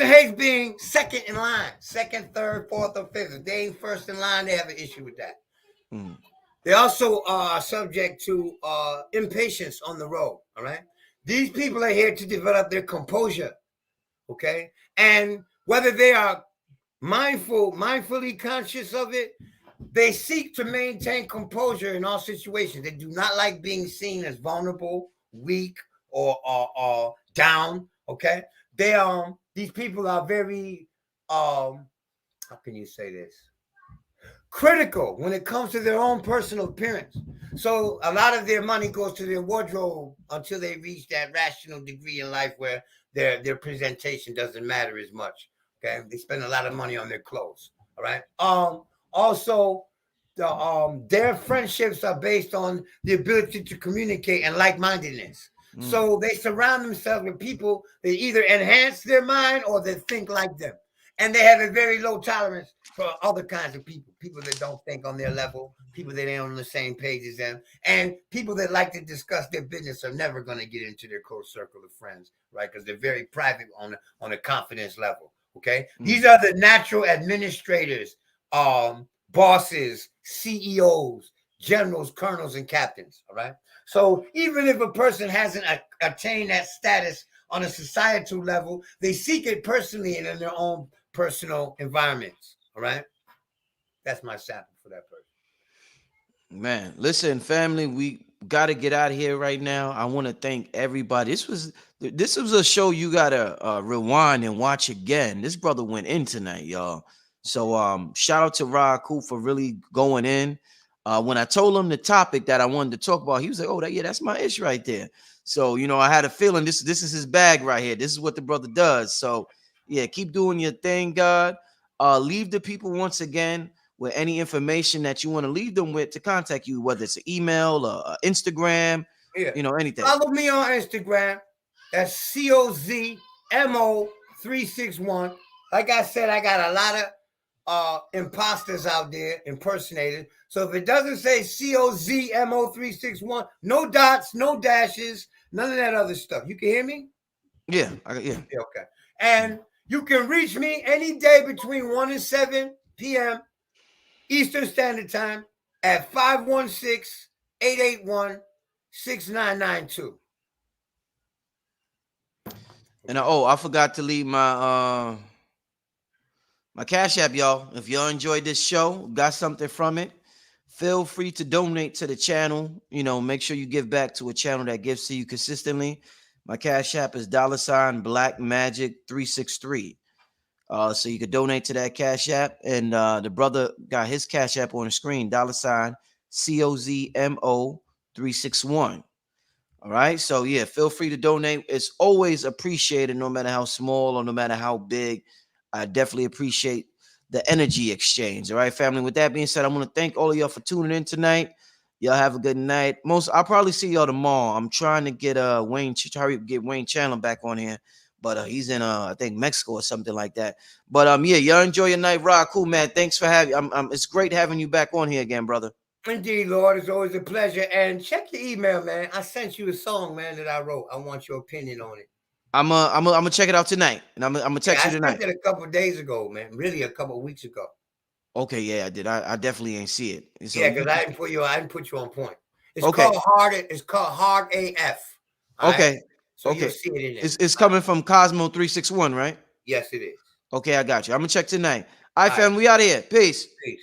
hates being second in line, second, third, fourth, or fifth. If they ain't first in line, they have an issue with that. They also are subject to impatience on the road. All right. These people are here to develop their composure. Okay. And whether they are mindfully conscious of it, they seek to maintain composure in all situations. They do not like being seen as vulnerable, weak, or down. Okay. These people are very how can you say this? Critical when it comes to their own personal appearance. So a lot of their money goes to their wardrobe until they reach that rational degree in life where their presentation doesn't matter as much. Okay. They spend a lot of money on their clothes. All right. Also, their friendships are based on the ability to communicate and like-mindedness. So they surround themselves with people that either enhance their mind or that think like them. And they have a very low tolerance for other kinds of people that don't think on their level, people that ain't on the same page as them, and people that like to discuss their business are never going to get into their close circle of friends, right? Because they're very private on a confidence level, okay? These are the natural administrators, bosses, CEOs, generals, colonels, and captains, all right? So even if a person hasn't attained that status on a societal level, they seek it personally and in their own personal environments, all right? That's my sample for that person. Man, listen, family, we got to get out of here right now. I want to thank everybody. This was a show you gotta rewind and watch again. This brother went in tonight, y'all. So shout out to Akhu for really going in. When I told him the topic that I wanted to talk about, he was like, "Oh, that's my ish right there." So I had a feeling this is his bag right here. This is what the brother does. So yeah, keep doing your thing, God. Leave the people once again with any information that you want to leave them with to contact you, whether it's an email or Instagram, Yeah. anything. Follow me on Instagram. That's COZMO361. Like I said, I got a lot of imposters out there, impersonators. So if it doesn't say COZMO361, no dots, no dashes, none of that other stuff. You can hear me? Yeah. Okay. And you can reach me any day between 1 and 7 p.m. Eastern Standard Time at 516-881-6992. And I forgot to leave my Cash App, y'all. If y'all enjoyed this show, got something from it, feel free to donate to the channel. Make sure you give back to a channel that gives to you consistently. My Cash App is $Black Magic 363. So you could donate to that Cash App, and the brother got his Cash App on the screen, $COZMO 361. All right. So yeah, feel free to donate. It's always appreciated, no matter how small or no matter how big. I definitely appreciate the energy exchange. All right, family. With that being said, I want to thank all of y'all for tuning in tonight. Y'all have a good night. I'll probably see y'all tomorrow. I'm trying to get Wayne Chandler back on here. But he's in I think Mexico or something like that. But yeah, y'all enjoy your night. Cool, man. Thanks for having. It's great having you back on here again, brother. Indeed, Lord, it's always a pleasure. And check your email, man. I sent you a song, man, that I wrote. I want your opinion on it. I'm gonna check it out tonight, and I'm gonna text you tonight. I sent it a couple of days ago, man. Really, a couple of weeks ago. Okay, yeah, I did. I definitely ain't see it. So yeah, because I didn't put you on point. It's called Hard. It's called Hard AF. Okay. Right? So you'll see it in there. It's coming from Cosmo 361, right? Yes, it is. Okay, I got you. I'm gonna check tonight. All right, fam. We out of here. Peace. Peace.